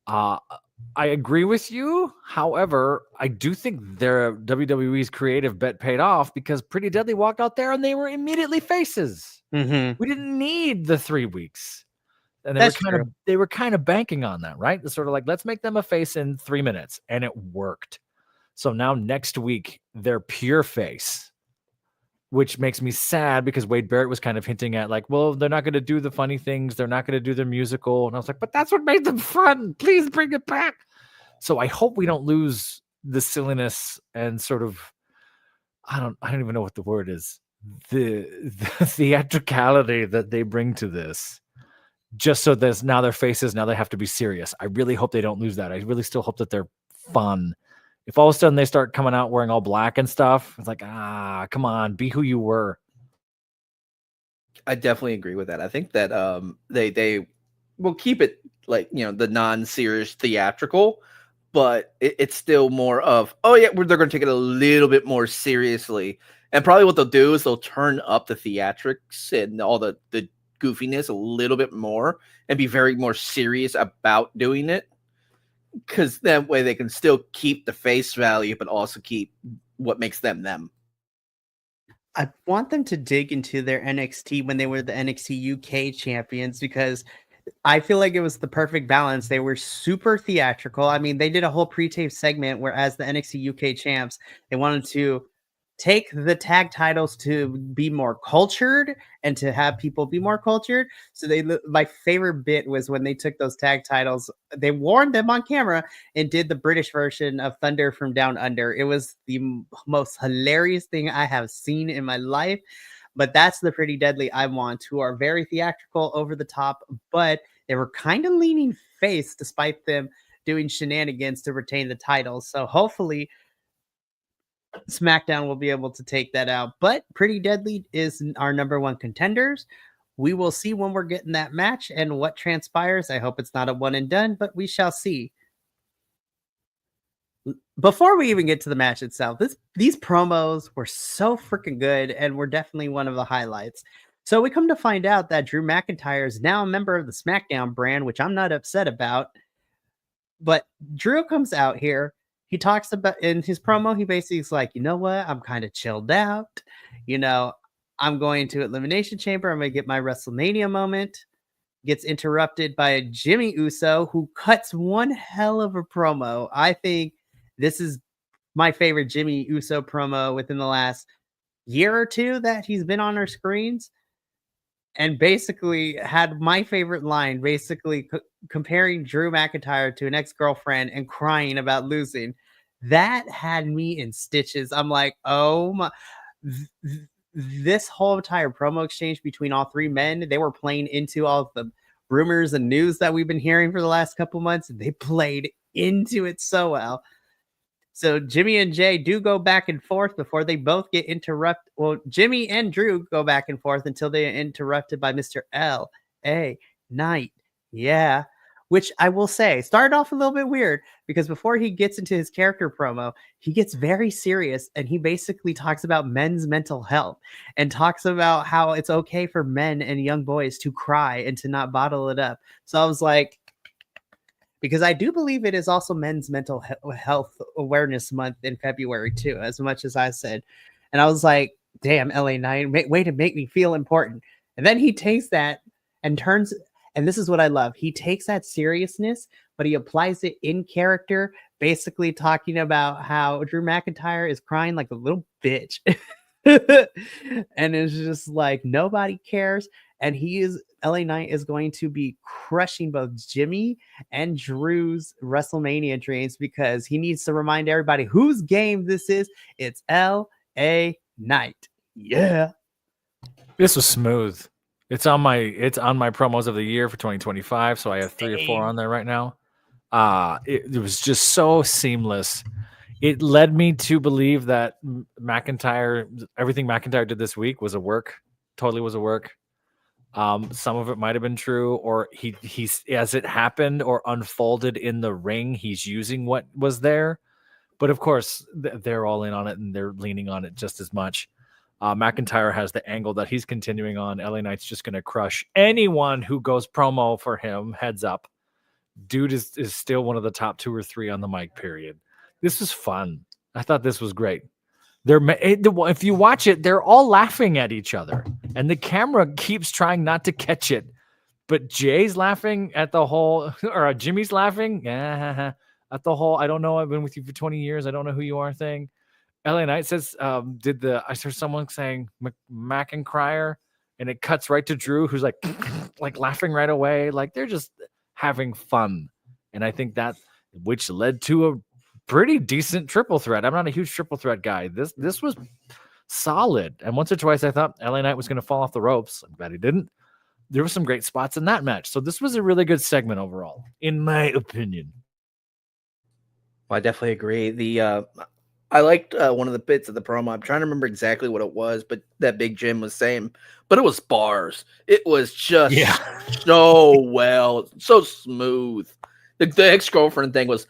I agree with you. However, I do think their WWE's creative bet paid off because Pretty Deadly walked out there and they were immediately faces. Mm-hmm. We didn't need the 3 weeks. And they were kind of banking on that, right? It's sort of like, let's make them a face in 3 minutes. And it worked. So now next week, they're pure face, which makes me sad because Wade Barrett was kind of hinting at like, well, they're not going to do the funny things. They're not going to do their musical. And I was like, but that's what made them fun. Please bring it back. So I hope we don't lose the silliness and sort of, I don't even know what the word is. The theatricality that they bring to this, just so there's now their faces, now they have to be serious. I really hope they don't lose that. I really still hope that they're fun. If all of a sudden they start coming out wearing all black and stuff, it's like, come on, be who you were. I definitely agree with that. I think that they will keep it like, the non-serious theatrical, but it's still more of, they're going to take it a little bit more seriously. And probably what they'll do is they'll turn up the theatrics and all the goofiness a little bit more and be very more serious about doing it. Because that way they can still keep the face value, but also keep what makes them them. I want them to dig into their NXT when they were the NXT UK champions, because I feel like it was the perfect balance. They were super theatrical. I mean, they did a whole pre-tape segment where, as the NXT UK champs, they wanted to take the tag titles to be more cultured and to have people be more cultured. So my favorite bit was when they took those tag titles, they wore them on camera and did the British version of Thunder from Down Under. It was the most hilarious thing I have seen in my life. But that's the Pretty Deadly I want, who are very theatrical, over the top, but they were kind of leaning face despite them doing shenanigans to retain the titles. So hopefully SmackDown will be able to take that out. But Pretty Deadly is our number one contenders. We will see when we're getting that match and what transpires. I hope it's not a one and done, but we shall see. Before we even get to the match itself, these promos were so freaking good and were definitely one of the highlights. So we come to find out that Drew McIntyre is now a member of the SmackDown brand, which I'm not upset about. But Drew comes out here. He talks about, in his promo, he basically is like, you know what? I'm kind of chilled out. I'm going to Elimination Chamber. I'm going to get my WrestleMania moment. Gets interrupted by Jimmy Uso, who cuts one hell of a promo. I think this is my favorite Jimmy Uso promo within the last year or two that he's been on our screens. And basically had my favorite line, basically comparing Drew McIntyre to an ex-girlfriend and crying about losing. That had me in stitches. I'm like, oh my. This whole entire promo exchange between all three men, they were playing into all of the rumors and news that we've been hearing for the last couple months. And they played into it so well. So Jimmy and Jay do go back and forth before they both get interrupted. Well, Jimmy and Drew go back and forth until they are interrupted by Mr. L.A. Knight. Yeah. Which I will say started off a little bit weird because before he gets into his character promo, he gets very serious and he basically talks about men's mental health and talks about how it's okay for men and young boys to cry and to not bottle it up. So I was like, because I do believe it is also Men's Mental Health Awareness Month in February too, as much as I said. And I was like, damn, LA Knight, way to make me feel important. And then he takes that and turns, and this is what I love. He takes that seriousness, but he applies it in character, basically talking about how Drew McIntyre is crying like a little bitch. And it's just like, nobody cares. And LA Knight is going to be crushing both Jimmy and Drew's WrestleMania dreams because he needs to remind everybody whose game this is. It's LA Knight. Yeah. This was smooth. It's on my promos of the year for 2025. So I have 3 or 4 on there right now. It was just so seamless. It led me to believe that everything McIntyre did this week was a work. Totally was a work. Some of it might have been true, or he's as it happened or unfolded in the ring, he's using what was there. But of course, they're all in on it and they're leaning on it just as much. McIntyre has the angle that he's continuing on. LA Knight's just going to crush anyone who goes promo for him. Heads up. Dude is still one of the top 2 or 3 on the mic, period. This was fun. I thought this was great. If you watch it, they're all laughing at each other, and the camera keeps trying not to catch it. But Jay's laughing at the whole, or Jimmy's laughing at the whole, I don't know, I've been with you for 20 years, I don't know who you are thing. LA Knight says, I heard someone saying McIntyre, and it cuts right to Drew, who's like laughing right away. Like they're just having fun. And I think that, which led to a pretty decent triple threat. I'm not a huge triple threat guy. This was solid. And once or twice I thought LA Knight was going to fall off the ropes. I'm glad he didn't. There were some great spots in that match. So this was a really good segment overall, in my opinion. Well, I definitely agree. I liked one of the bits of the promo. I'm trying to remember exactly what it was, but that Big Jim was saying, but it was bars. It was just so well, so smooth. The ex-girlfriend thing was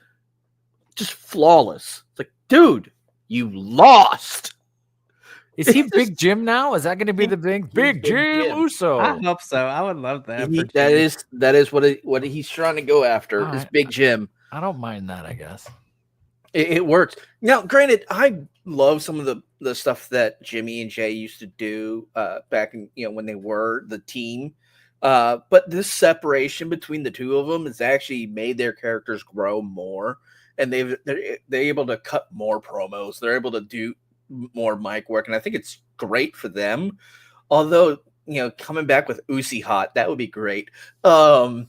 just flawless. It's like, dude, you lost. Is he Big Jim now? Is that going to be the Big Jim Uso? I hope so. I would love that. That is what he's trying to go after. Is Big Jim. I don't mind that. I guess it works. Now, granted, I love some of the stuff that Jimmy and Jay used to do back in when they were the team. But this separation between the two of them has actually made their characters grow more. And they're able to cut more promos. They're able to do more mic work, and I think it's great for them. Although, coming back with Uzi Hot, that would be great. I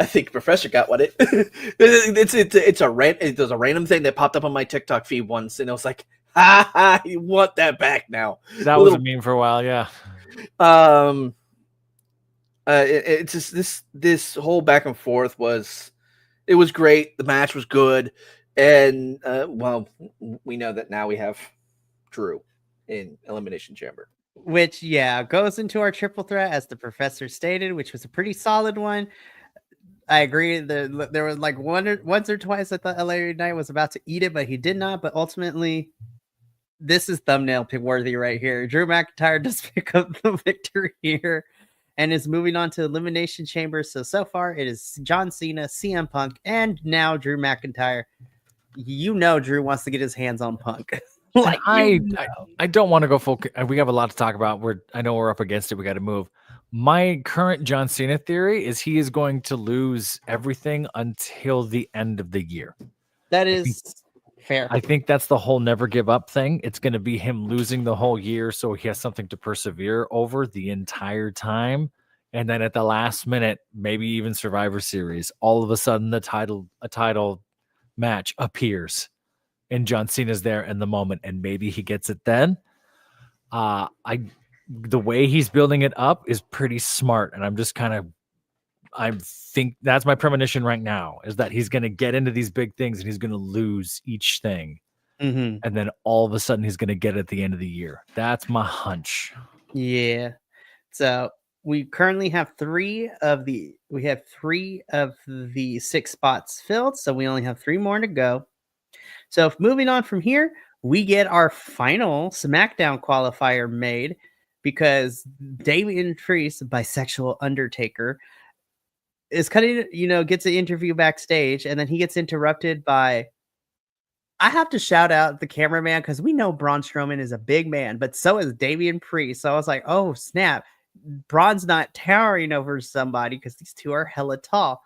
think Professor got what it. It's a random thing that popped up on my TikTok feed once, and I was like, "Ha! You want that back now?" That was a meme for a while, yeah. It's just this whole back and forth was great. The match was good, and we know that now we have Drew in Elimination Chamber, which goes into our triple threat as the professor stated, which was a pretty solid one. I agree. There was like once or twice I thought LA Knight was about to eat it, but he did not. But ultimately, this is thumbnail pick worthy right here. Drew McIntyre does pick up the victory here and is moving on to Elimination Chamber. So far it is John Cena, CM Punk, and now Drew McIntyre. Drew wants to get his hands on Punk. I don't want to go full. We have a lot to talk about. I know we're up against it. We got to move. My current John Cena theory is he is going to lose everything until the end of the year. That is fair. I think that's the whole never give up thing. It's going to be him losing the whole year so he has something to persevere over the entire time. And then at the last minute, maybe even Survivor Series, all of a sudden a title match appears and John Cena's there in the moment and maybe he gets it then. The way he's building it up is pretty smart. And I'm just I think that's my premonition right now is that he's going to get into these big things and he's going to lose each thing. Mm-hmm. And then all of a sudden he's going to get it at the end of the year. That's my hunch. Yeah. So we currently have three of the 6 spots filled. So we only have 3 more to go. So moving on from here, we get our final SmackDown qualifier made because Damian Priest, bisexual Undertaker, is gets an interview backstage, and then he gets interrupted by, I have to shout out the cameraman because we know Braun Strowman is a big man, but so is Damian Priest. So I was like, oh snap, Braun's not towering over somebody because these two are hella tall.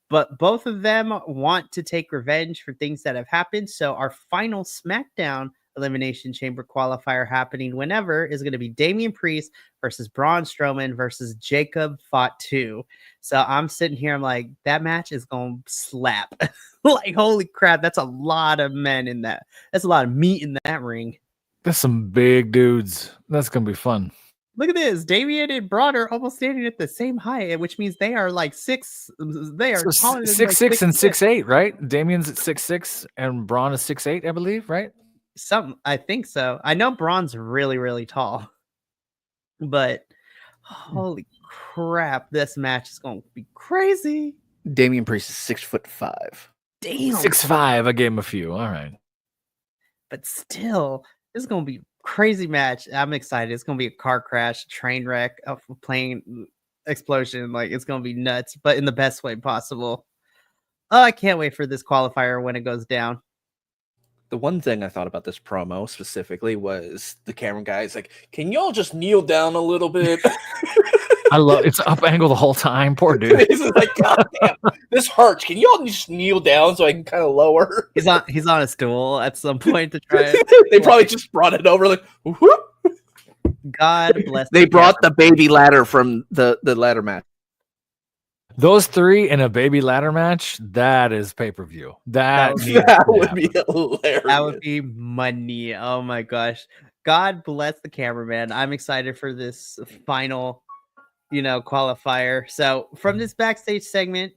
But both of them want to take revenge for things that have happened. So our final SmackDown Elimination Chamber qualifier happening whenever is going to be Damian Priest versus Braun Strowman versus Jacob Fatu. So I'm sitting here, I'm like, that match is going to slap. Like, holy crap, that's a lot of men in that. That's a lot of meat in that ring. That's some big dudes. That's going to be fun. Look at this. Damian and Braun are almost standing at the same height, which means they are like 6. They are taller than 6'6" and 6'8", right? Damian's at 6'6" and Braun is 6'8", I believe, right? I think so. I know Braun's really, really tall. But holy crap, this match is going to be crazy. Damian Priest is 6'5". Damn. 6'5". I gave him a few. All right. But still, this is going to be a crazy match. I'm excited. It's going to be a car crash, train wreck, a plane explosion. Like, it's going to be nuts, but in the best way possible. Oh, I can't wait for this qualifier when it goes down. The one thing I thought about this promo specifically was the camera guy's like, "Can y'all just kneel down a little bit?" I love it's up angle the whole time. Poor dude. This is like, God damn, this hurts. Can y'all just kneel down so I can kind of lower? He's on a stool at some point to try it. They probably just brought it over like, whoop. God bless. They brought the baby ladder from the ladder match. Those three in a baby ladder match, that is pay-per-view. That would be hilarious. That would be money. Oh my gosh. God bless the cameraman. I'm excited for this final, qualifier. So from this backstage segment,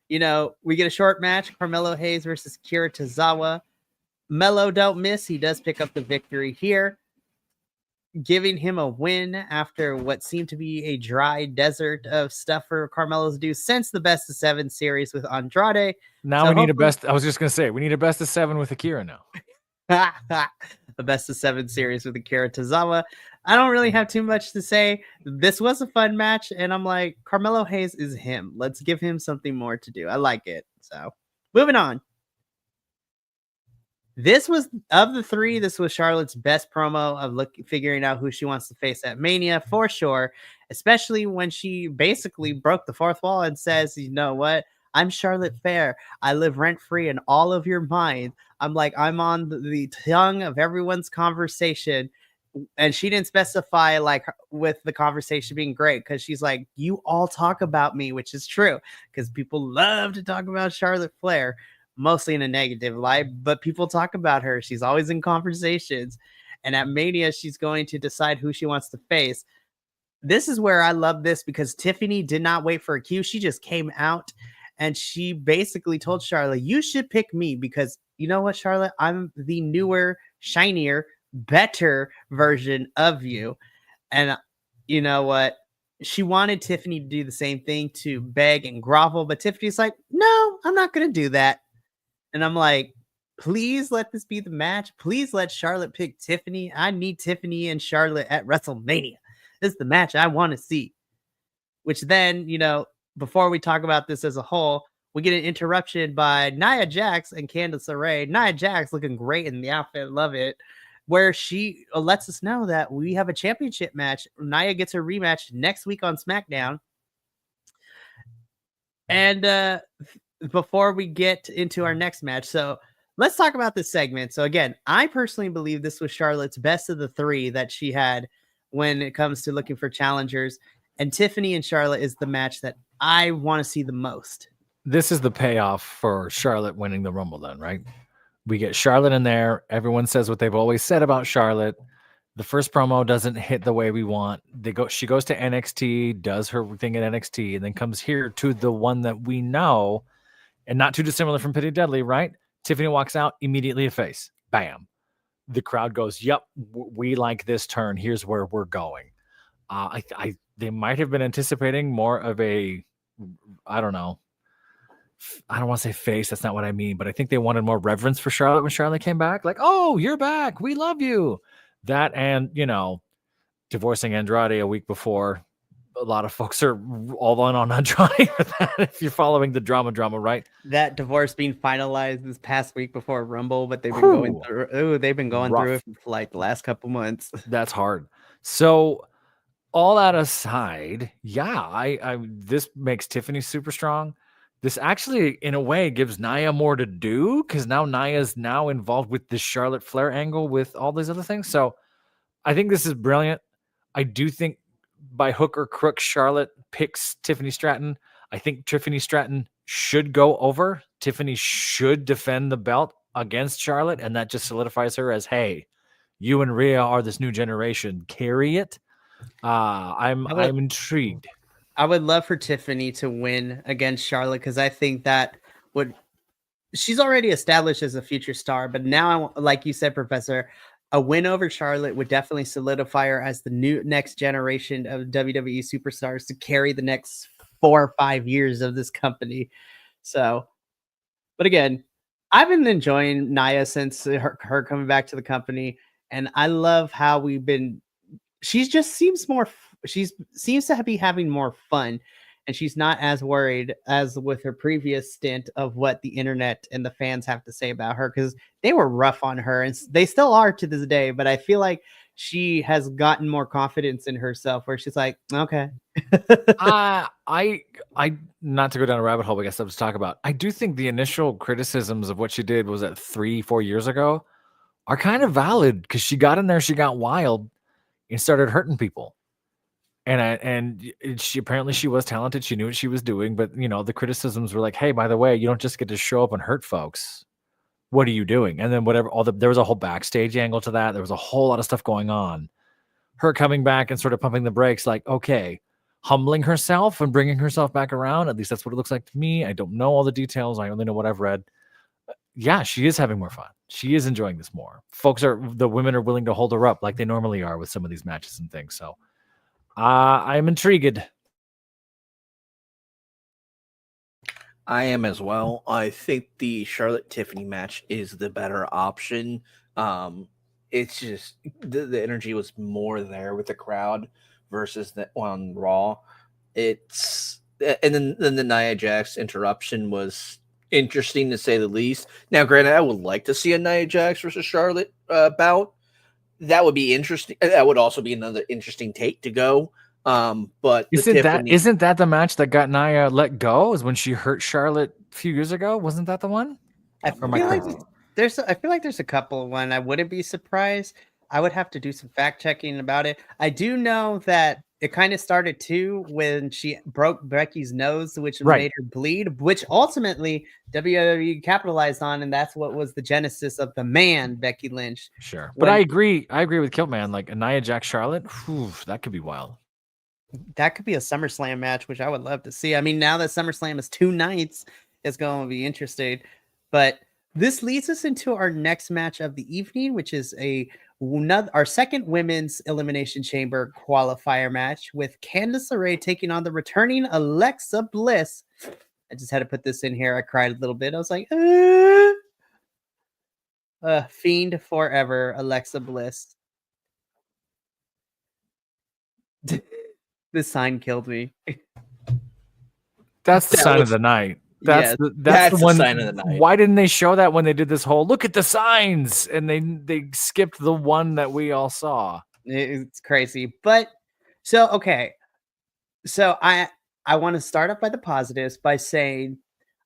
we get a short match. Carmelo Hayes versus Kira Tozawa. Melo don't miss. He does pick up the victory here, giving him a win after what seemed to be a dry desert of stuff for Carmelo to do since the best of 7 series with Andrade. Now So we need a best. I was just going to say, we need a best of 7 with Akira now. The best of 7 series with Akira Tozawa. I don't really have too much to say. This was a fun match, and I'm like, Carmelo Hayes is him. Let's give him something more to do. I like it. So, moving on. This was, of the 3, this was Charlotte's best promo of figuring out who she wants to face at Mania, for sure, especially when she basically broke the fourth wall and says, you know what? I'm Charlotte Flair. I live rent-free in all of your minds. I'm on the tongue of everyone's conversation. And she didn't specify with the conversation being great, because she's like, you all talk about me, which is true, because people love to talk about Charlotte Flair, mostly in a negative light, but people talk about her. She's always in conversations. And at Mania, she's going to decide who she wants to face. This is where I love this, because Tiffany did not wait for a cue. She just came out and she basically told Charlotte, you should pick me, because you know what, Charlotte? I'm the newer, shinier, better version of you. And you know what? She wanted Tiffany to do the same thing, to beg and grovel, but Tiffany's like, no, I'm not going to do that. And I'm like, please let this be the match. Please let Charlotte pick Tiffany. I need Tiffany and Charlotte at WrestleMania. This is the match I want to see. Which then, before we talk about this as a whole, we get an interruption by Nia Jax and Candice LeRae. Nia Jax looking great in the outfit. Love it. Where she lets us know that we have a championship match. Nia gets a rematch next week on SmackDown. And before we get into our next match, so let's talk about this segment. So again, I personally believe this was Charlotte's best of the 3 that she had when it comes to looking for challengers. And Tiffany and Charlotte is the match that I want to see the most. This is the payoff for Charlotte winning the Rumble then, right? We get Charlotte in there. Everyone says what they've always said about Charlotte. The first promo doesn't hit the way we want. She goes to NXT, does her thing at NXT, and then comes here to the one that we know, and not too dissimilar from Pretty Deadly, right? Tiffany walks out, immediately a face. Bam. The crowd goes, yep, we like this turn. Here's where we're going. They might have been anticipating more of a, I don't know. I don't want to say face. That's not what I mean. But I think they wanted more reverence for Charlotte when Charlotte came back. Like, oh, you're back. We love you. That and, divorcing Andrade a week before. A lot of folks are all in on Andrade for that, if you're following the drama, right? That divorce being finalized this past week before Rumble, but they've been going through it for like the last couple months. That's hard. So all that aside, yeah, I this makes Tiffany super strong. This actually, in a way, gives Nia more to do, because now Nia's now involved with this Charlotte Flair angle with all these other things. So I think this is brilliant. I do think by hook or crook, Charlotte picks Tiffany Stratton. I think Tiffany Stratton should go over. Tiffany should defend the belt against Charlotte, and that just solidifies her as, hey, you and Rhea are this new generation. Carry it. I'm intrigued. I would love for Tiffany to win against Charlotte, because I think that she's already established as a future star, but now, like you said, Professor, a win over Charlotte would definitely solidify her as the new next generation of WWE superstars to carry the next 4 or 5 years of this company. So, but again, I've been enjoying Nia since her coming back to the company, and I love how we've been. She just seems more. She's seems to be having more fun, and she's not as worried as with her previous stint of what the internet and the fans have to say about her, because they were rough on her, and they still are to this day. But I feel like she has gotten more confidence in herself, where she's like, okay. I not to go down a rabbit hole, but I guess I'll just talk about. I do think the initial criticisms of what she did was that 3-4 years ago are kind of valid, because she got in there, she got wild, and started hurting people. And she apparently she was talented. She knew what she was doing, but the criticisms were like, "Hey, by the way, you don't just get to show up and hurt folks. What are you doing?" And then there was a whole backstage angle to that. There was a whole lot of stuff going on. Her coming back and sort of pumping the brakes, like, okay, humbling herself and bringing herself back around. At least that's what it looks like to me. I don't know all the details. I only know what I've read. Yeah, she is having more fun. She is enjoying this more. The women are willing to hold her up like they normally are with some of these matches and things. So I'm intrigued. I am as well. I think the Charlotte Tiffany match is the better option. It's just the energy was more there with the crowd versus the on Raw. And then the Nia Jax interruption was interesting to say the least. Now, granted, I would like to see a Nia Jax versus Charlotte bout. That would be interesting. That would also be another interesting take to go. But isn't that the match that got Nia let go? Is when she hurt Charlotte a few years ago? Wasn't that the one? I feel like there's a couple of one. I wouldn't be surprised. I would have to do some fact checking about it. I do know that it kind of started too when she broke Becky's nose, which made her bleed, which ultimately WWE capitalized on, and that's what was the genesis of the man Becky Lynch. Sure, but I agree with Kiltman. Like a Nia Jax Charlotte, that could be wild. That could be a SummerSlam match, which I would love to see. I mean, now that SummerSlam is 2 nights, it's going to be interesting. But this leads us into our next match of the evening, which is our second women's Elimination Chamber qualifier match with Candice LeRae taking on the returning Alexa Bliss. I just had to put this in here. I cried a little bit. I was like, Fiend forever, Alexa Bliss. This sign killed me. That's the sign of the night. That's the one. Sign of the night. Why didn't they show that when they did this whole look at the signs? And they skipped the one that we all saw. It's crazy. But okay. So I want to start up by the positives by saying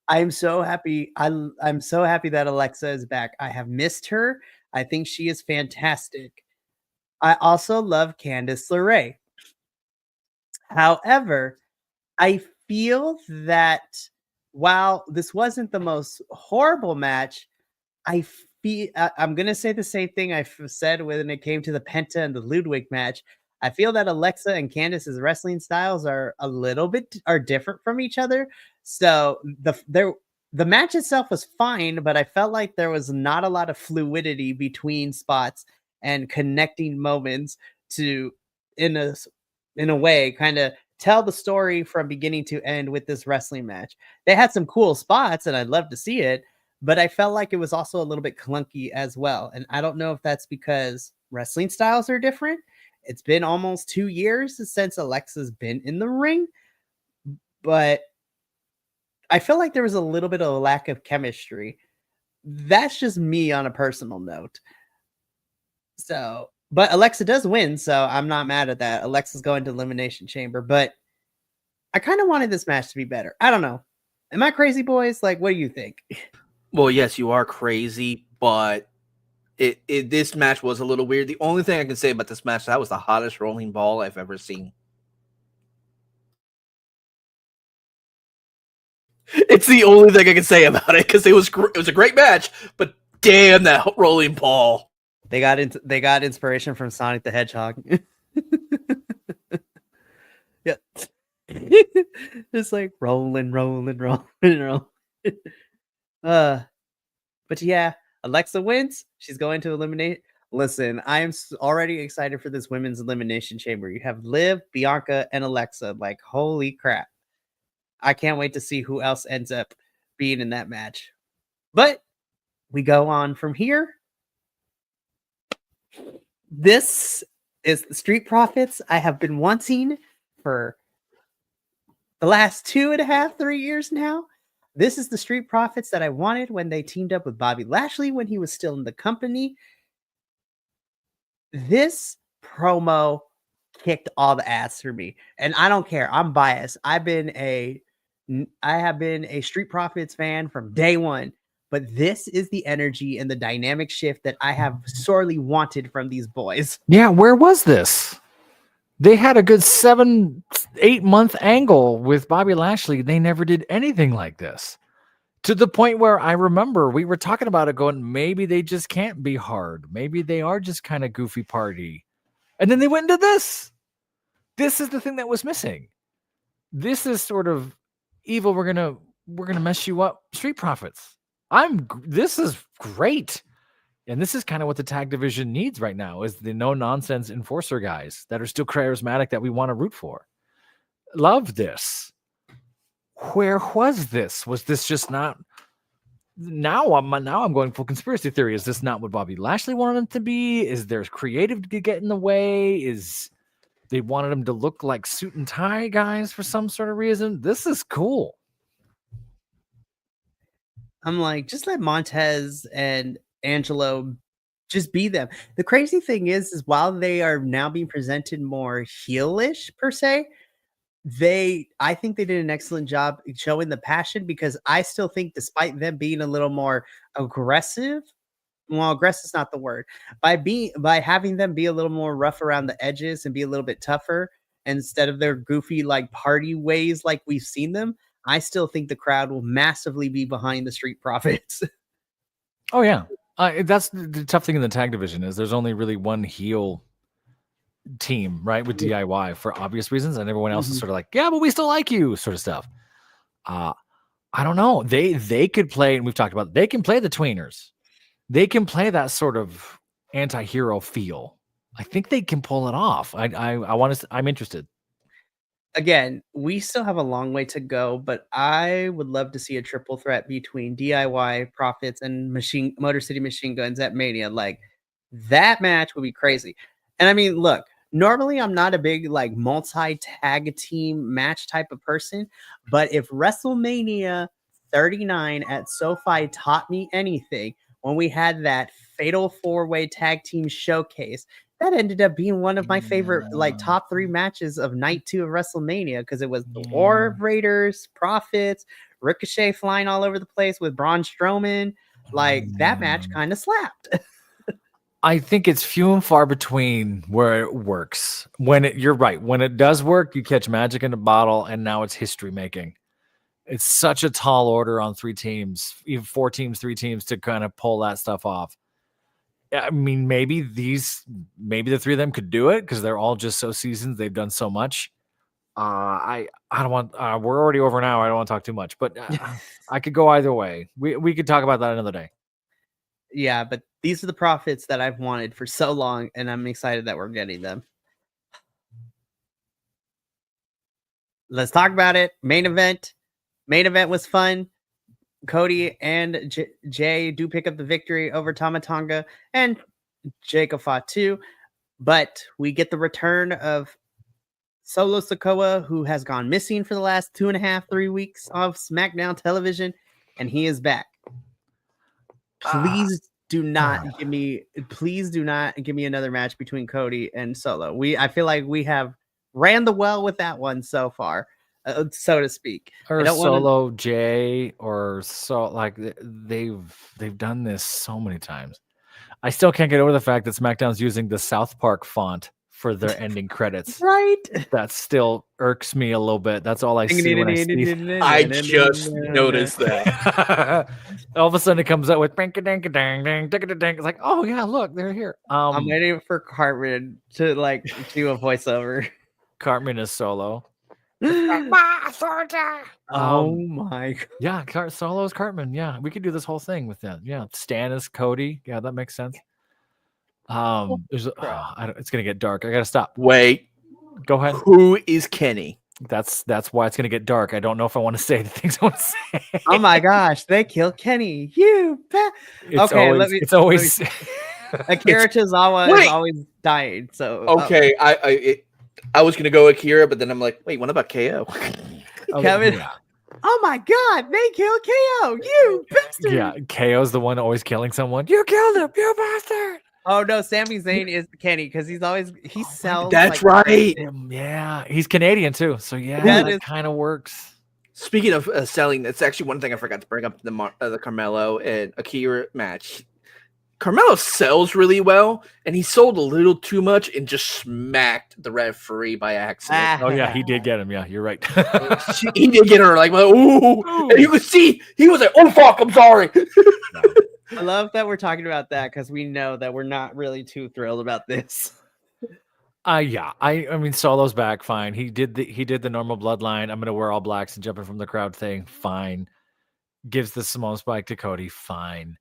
I'm so happy. I'm so happy that Alexa is back. I have missed her. I think she is fantastic. I also love Candice LeRae. However, I feel that while this wasn't the most horrible match, I'm going to say the same thing I said when it came to the Penta and the Ludwig match. I feel that Alexa and Candice's wrestling styles are different from each other. So the match itself was fine, but I felt like there was not a lot of fluidity between spots and connecting moments to, in a way, kind of tell the story from beginning to end with this wrestling match. They had some cool spots and I'd love to see it, but I felt like it was also a little bit clunky as well. And I don't know if that's because wrestling styles are different. It's been almost 2 years since Alexa's been in the ring, but I feel like there was a little bit of a lack of chemistry. That's just me on a personal note. But Alexa does win, so I'm not mad at that. Alexa's going to Elimination Chamber, but I kind of wanted this match to be better. I don't know. Am I crazy, boys? Like, what do you think? Well, yes, you are crazy, but this match was a little weird. The only thing I can say about this match, that was the hottest rolling ball I've ever seen. It's the only thing I can say about it, because it was a great match, but damn that rolling ball. They got inspiration from Sonic the Hedgehog. Yeah. Just like rolling. But yeah, Alexa wins. She's going to eliminate. Listen, I'm already excited for this women's elimination chamber. You have Liv, Bianca, and Alexa. Like, holy crap. I can't wait to see who else ends up being in that match. But we go on from here. This is the Street Profits I have been wanting for the last 2.5, 3 years now. This is the Street Profits that I wanted when they teamed up with Bobby Lashley when he was still in the company. This promo kicked all the ass for me. And I don't care. I'm biased. I have been a Street Profits fan from day one. But this is the energy and the dynamic shift that I have sorely wanted from these boys. Yeah, where was this? They had a good 7-8 month angle with Bobby Lashley. They never did anything like this. To the point where I remember we were talking about it going, maybe they just can't be hard. Maybe they are just kind of goofy party. And then they went into this. This is the thing that was missing. This is sort of evil. We're gonna mess you up. Street Profits. This is great. And this is kind of what the tag division needs right now is the no nonsense enforcer guys that are still charismatic that we want to root for. Love this. Where was this? Was this just not? Now I'm going full conspiracy theory. Is this not what Bobby Lashley wanted him to be? Is there creative to get in the way? Is they wanted him to look like suit and tie guys for some sort of reason? This is cool. I'm like, just let Montez and Angelo just be them. The crazy thing is while they are now being presented more heelish per se, I think they did an excellent job showing the passion because I still think despite them being a little more aggressive, well, aggressive is not the word, by having them be a little more rough around the edges and be a little bit tougher instead of their goofy like party ways like we've seen them, I still think the crowd will massively be behind the Street Profits. Oh yeah. That's the tough thing in the tag division is there's only really one heel team, right? With DIY for obvious reasons. And everyone else is sort of like, yeah, but we still like you sort of stuff. I don't know. They could play, and we've talked about, they can play the tweeners. They can play that sort of anti-hero feel. I think they can pull it off. I'm interested. Again, we still have a long way to go, but I would love to see a triple threat between DIY, Profits, and Motor City Machine Guns at Mania. Like, that match would be crazy. And I mean, look, normally I'm not a big like multi-tag team match type of person, but if WrestleMania 39 at SoFi taught me anything, when we had that fatal 4-way tag team showcase, that ended up being one of my favorite, like top 3 matches of night 2 of WrestleMania because it was the War Raiders, Profits, Ricochet flying all over the place with Braun Strowman. Like that match kind of slapped. I think it's few and far between where it works. You're right. When it does work, you catch magic in a bottle, and now it's history making. It's such a tall order on 3 teams, even 4 teams, 3 teams to kind of pull that stuff off. I mean, maybe the 3 of them could do it because they're all just so seasoned. They've done so much. I don't want. We're already over an hour. I don't want to talk too much, but I could go either way. We could talk about that another day. Yeah, but these are the Profits that I've wanted for so long, and I'm excited that we're getting them. Let's talk about it. Main event. Main event was fun. Cody and Jay do pick up the victory over Tama Tonga and Jacob Fatu, but we get the return of Solo Sikoa, who has gone missing for the last 2.5, 3 weeks of SmackDown television, and he is back. Please do not give me another match between Cody and Solo. I feel like we have ran the well with that one so far. So to speak, or Solo Jay, or so like they've done this so many times. I still can't get over the fact that SmackDown's using the South Park font for their ending credits. Right, that still irks me a little bit. That's all I see when I see. I just noticed that. All of a sudden, it comes out with dang dang dang dang dang. It's like, oh yeah, look, they're here. I'm waiting for Cartman to like do a voiceover. Cartman is Solo. Oh my god. Yeah, Solo's Cartman. Yeah, we could do this whole thing with that. Yeah, Stan is Cody. Yeah, that makes sense. It's gonna get dark. I gotta stop. Wait, Go ahead. who is Kenny? That's why it's gonna get dark. I don't know if I want to say the things I want to say. Oh my gosh, they killed Kenny. It's Okay, always, it's always Akira Tozawa is Wait. always dying. So Okay, I was gonna go Akira, but then I'm like, wait, what about KO? Kevin. Yeah. Oh my god, they killed KO. You bastard. Yeah, KO's the one always killing someone. You killed him, you bastard. Oh no, Sami Zayn is Kenny because he sells. That's like, right. Yeah, he's Canadian too, so yeah, That that is- kind of works. Speaking of selling, that's actually one thing I forgot to bring up the Carmelo and Akira match. Carmelo sells really well, and he sold a little too much and just smacked the referee by accident. Oh yeah, he did get him. Yeah, you're right. He did get her like, ooh, and you could see he was like, oh fuck, I'm sorry. I love that we're talking about that because we know that we're not really too thrilled about this. Yeah, I mean Solo's back, fine. He did the normal bloodline. I'm gonna wear all blacks and jumping from the crowd thing, fine. Gives the Simone spike to Cody, fine.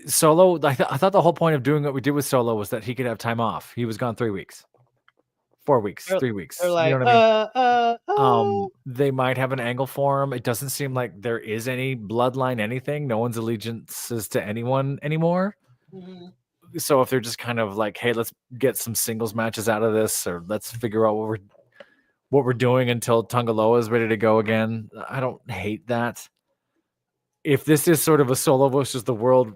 Solo, I thought the whole point of doing what we did with Solo was that he could have time off. He was gone 3 weeks, 4 weeks, 3 weeks. They're like, you know what I mean? They might have an angle for him. It doesn't seem like there is any bloodline, anything. No one's allegiances to anyone anymore. So if they're just kind of like, hey, let's get some singles matches out of this, or let's figure out what we're doing until Tungaloa is ready to go again. I don't hate that. If this is sort of a Solo versus the world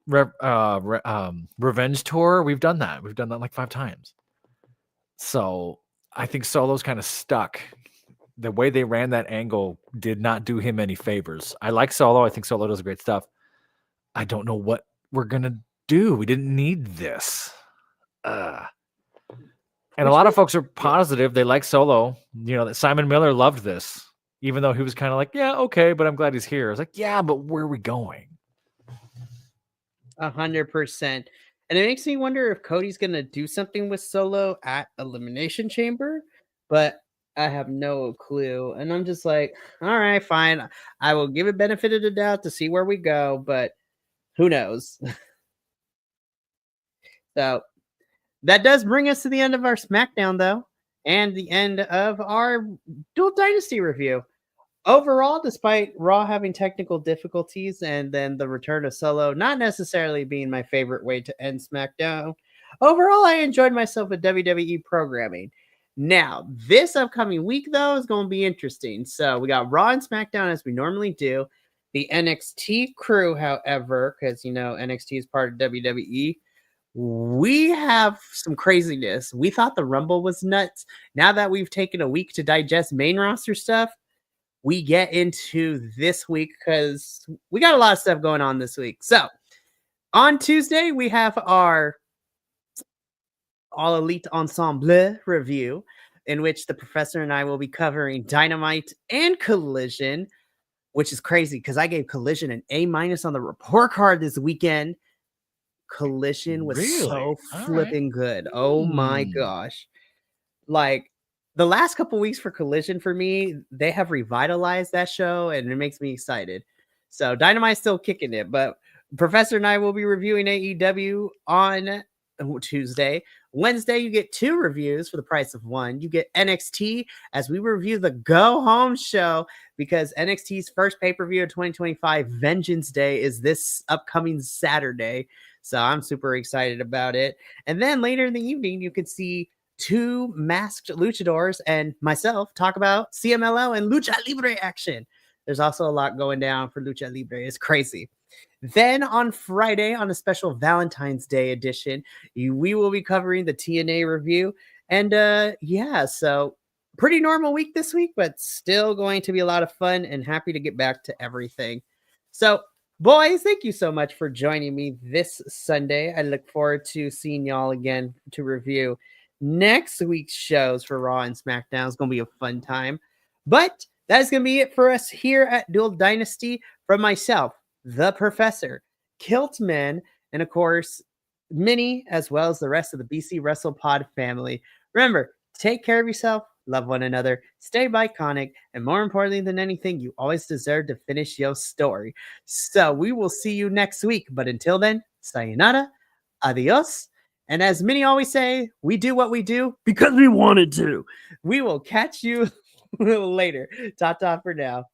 revenge tour, we've done that. We've done that like 5 times. So I think Solo's kind of stuck. The way they ran that angle did not do him any favors. I like Solo. I think Solo does great stuff. I don't know what we're going to do. We didn't need this. And a lot of folks are positive. They like Solo. You know, that Simon Miller loved this, even though he was kind of like, yeah, okay, but I'm glad he's here. I was like, yeah, but where are we going? 100%. And it makes me wonder if Cody's gonna do something with Solo at Elimination Chamber, but I have no clue. And I'm just like, all right, fine. I will give it benefit of the doubt to see where we go, but who knows? So that does bring us to the end of our SmackDown, though, and the end of our Dual Dynasty review. Overall, despite Raw having technical difficulties and then the return of Solo not necessarily being my favorite way to end SmackDown, overall, I enjoyed myself with WWE programming. Now, this upcoming week, though, is going to be interesting. So we got Raw and SmackDown as we normally do. The NXT crew, however, because, you know, NXT is part of WWE, we have some craziness. We thought the Rumble was nuts. Now that we've taken a week to digest main roster stuff, we get into this week because we got a lot of stuff going on this week. So on Tuesday, we have our All Elite Ensemble review, in which the professor and I will be covering Dynamite and Collision, which is crazy because I gave Collision an A- on the report card this weekend. Collision was Really? so All flipping good. Oh my gosh. Like the last couple weeks for Collision for me, they have revitalized that show and it makes me excited. So Dynamite's still kicking it, but Professor and I will be reviewing AEW on Tuesday. Wednesday, you get 2 reviews for the price of 1. You get NXT as we review the Go Home show because NXT's first pay-per-view of 2025, Vengeance Day, is this upcoming Saturday. So I'm super excited about it. And then later in the evening, you can see 2 masked luchadors and myself talk about CMLL and Lucha Libre action. There's also a lot going down for Lucha Libre. It's crazy. Then on Friday, on a special Valentine's Day edition, we will be covering the TNA review. And yeah, so pretty normal week this week, but still going to be a lot of fun and happy to get back to everything. So boys, thank you so much for joining me this Sunday. I look forward to seeing y'all again to review next week's shows for Raw and SmackDown. It's going to be a fun time. But that is going to be it for us here at Dual Dynasty. From myself, the Professor, Kiltman, and of course, Minnie, as well as the rest of the BC Wrestle Pod family. Remember, take care of yourself, love one another, stay iconic, and more importantly than anything, you always deserve to finish your story. So we will see you next week. But until then, sayonara, Adios. And as many always say, we do what we do because we wanted to. We will catch you later. Ta-ta for now.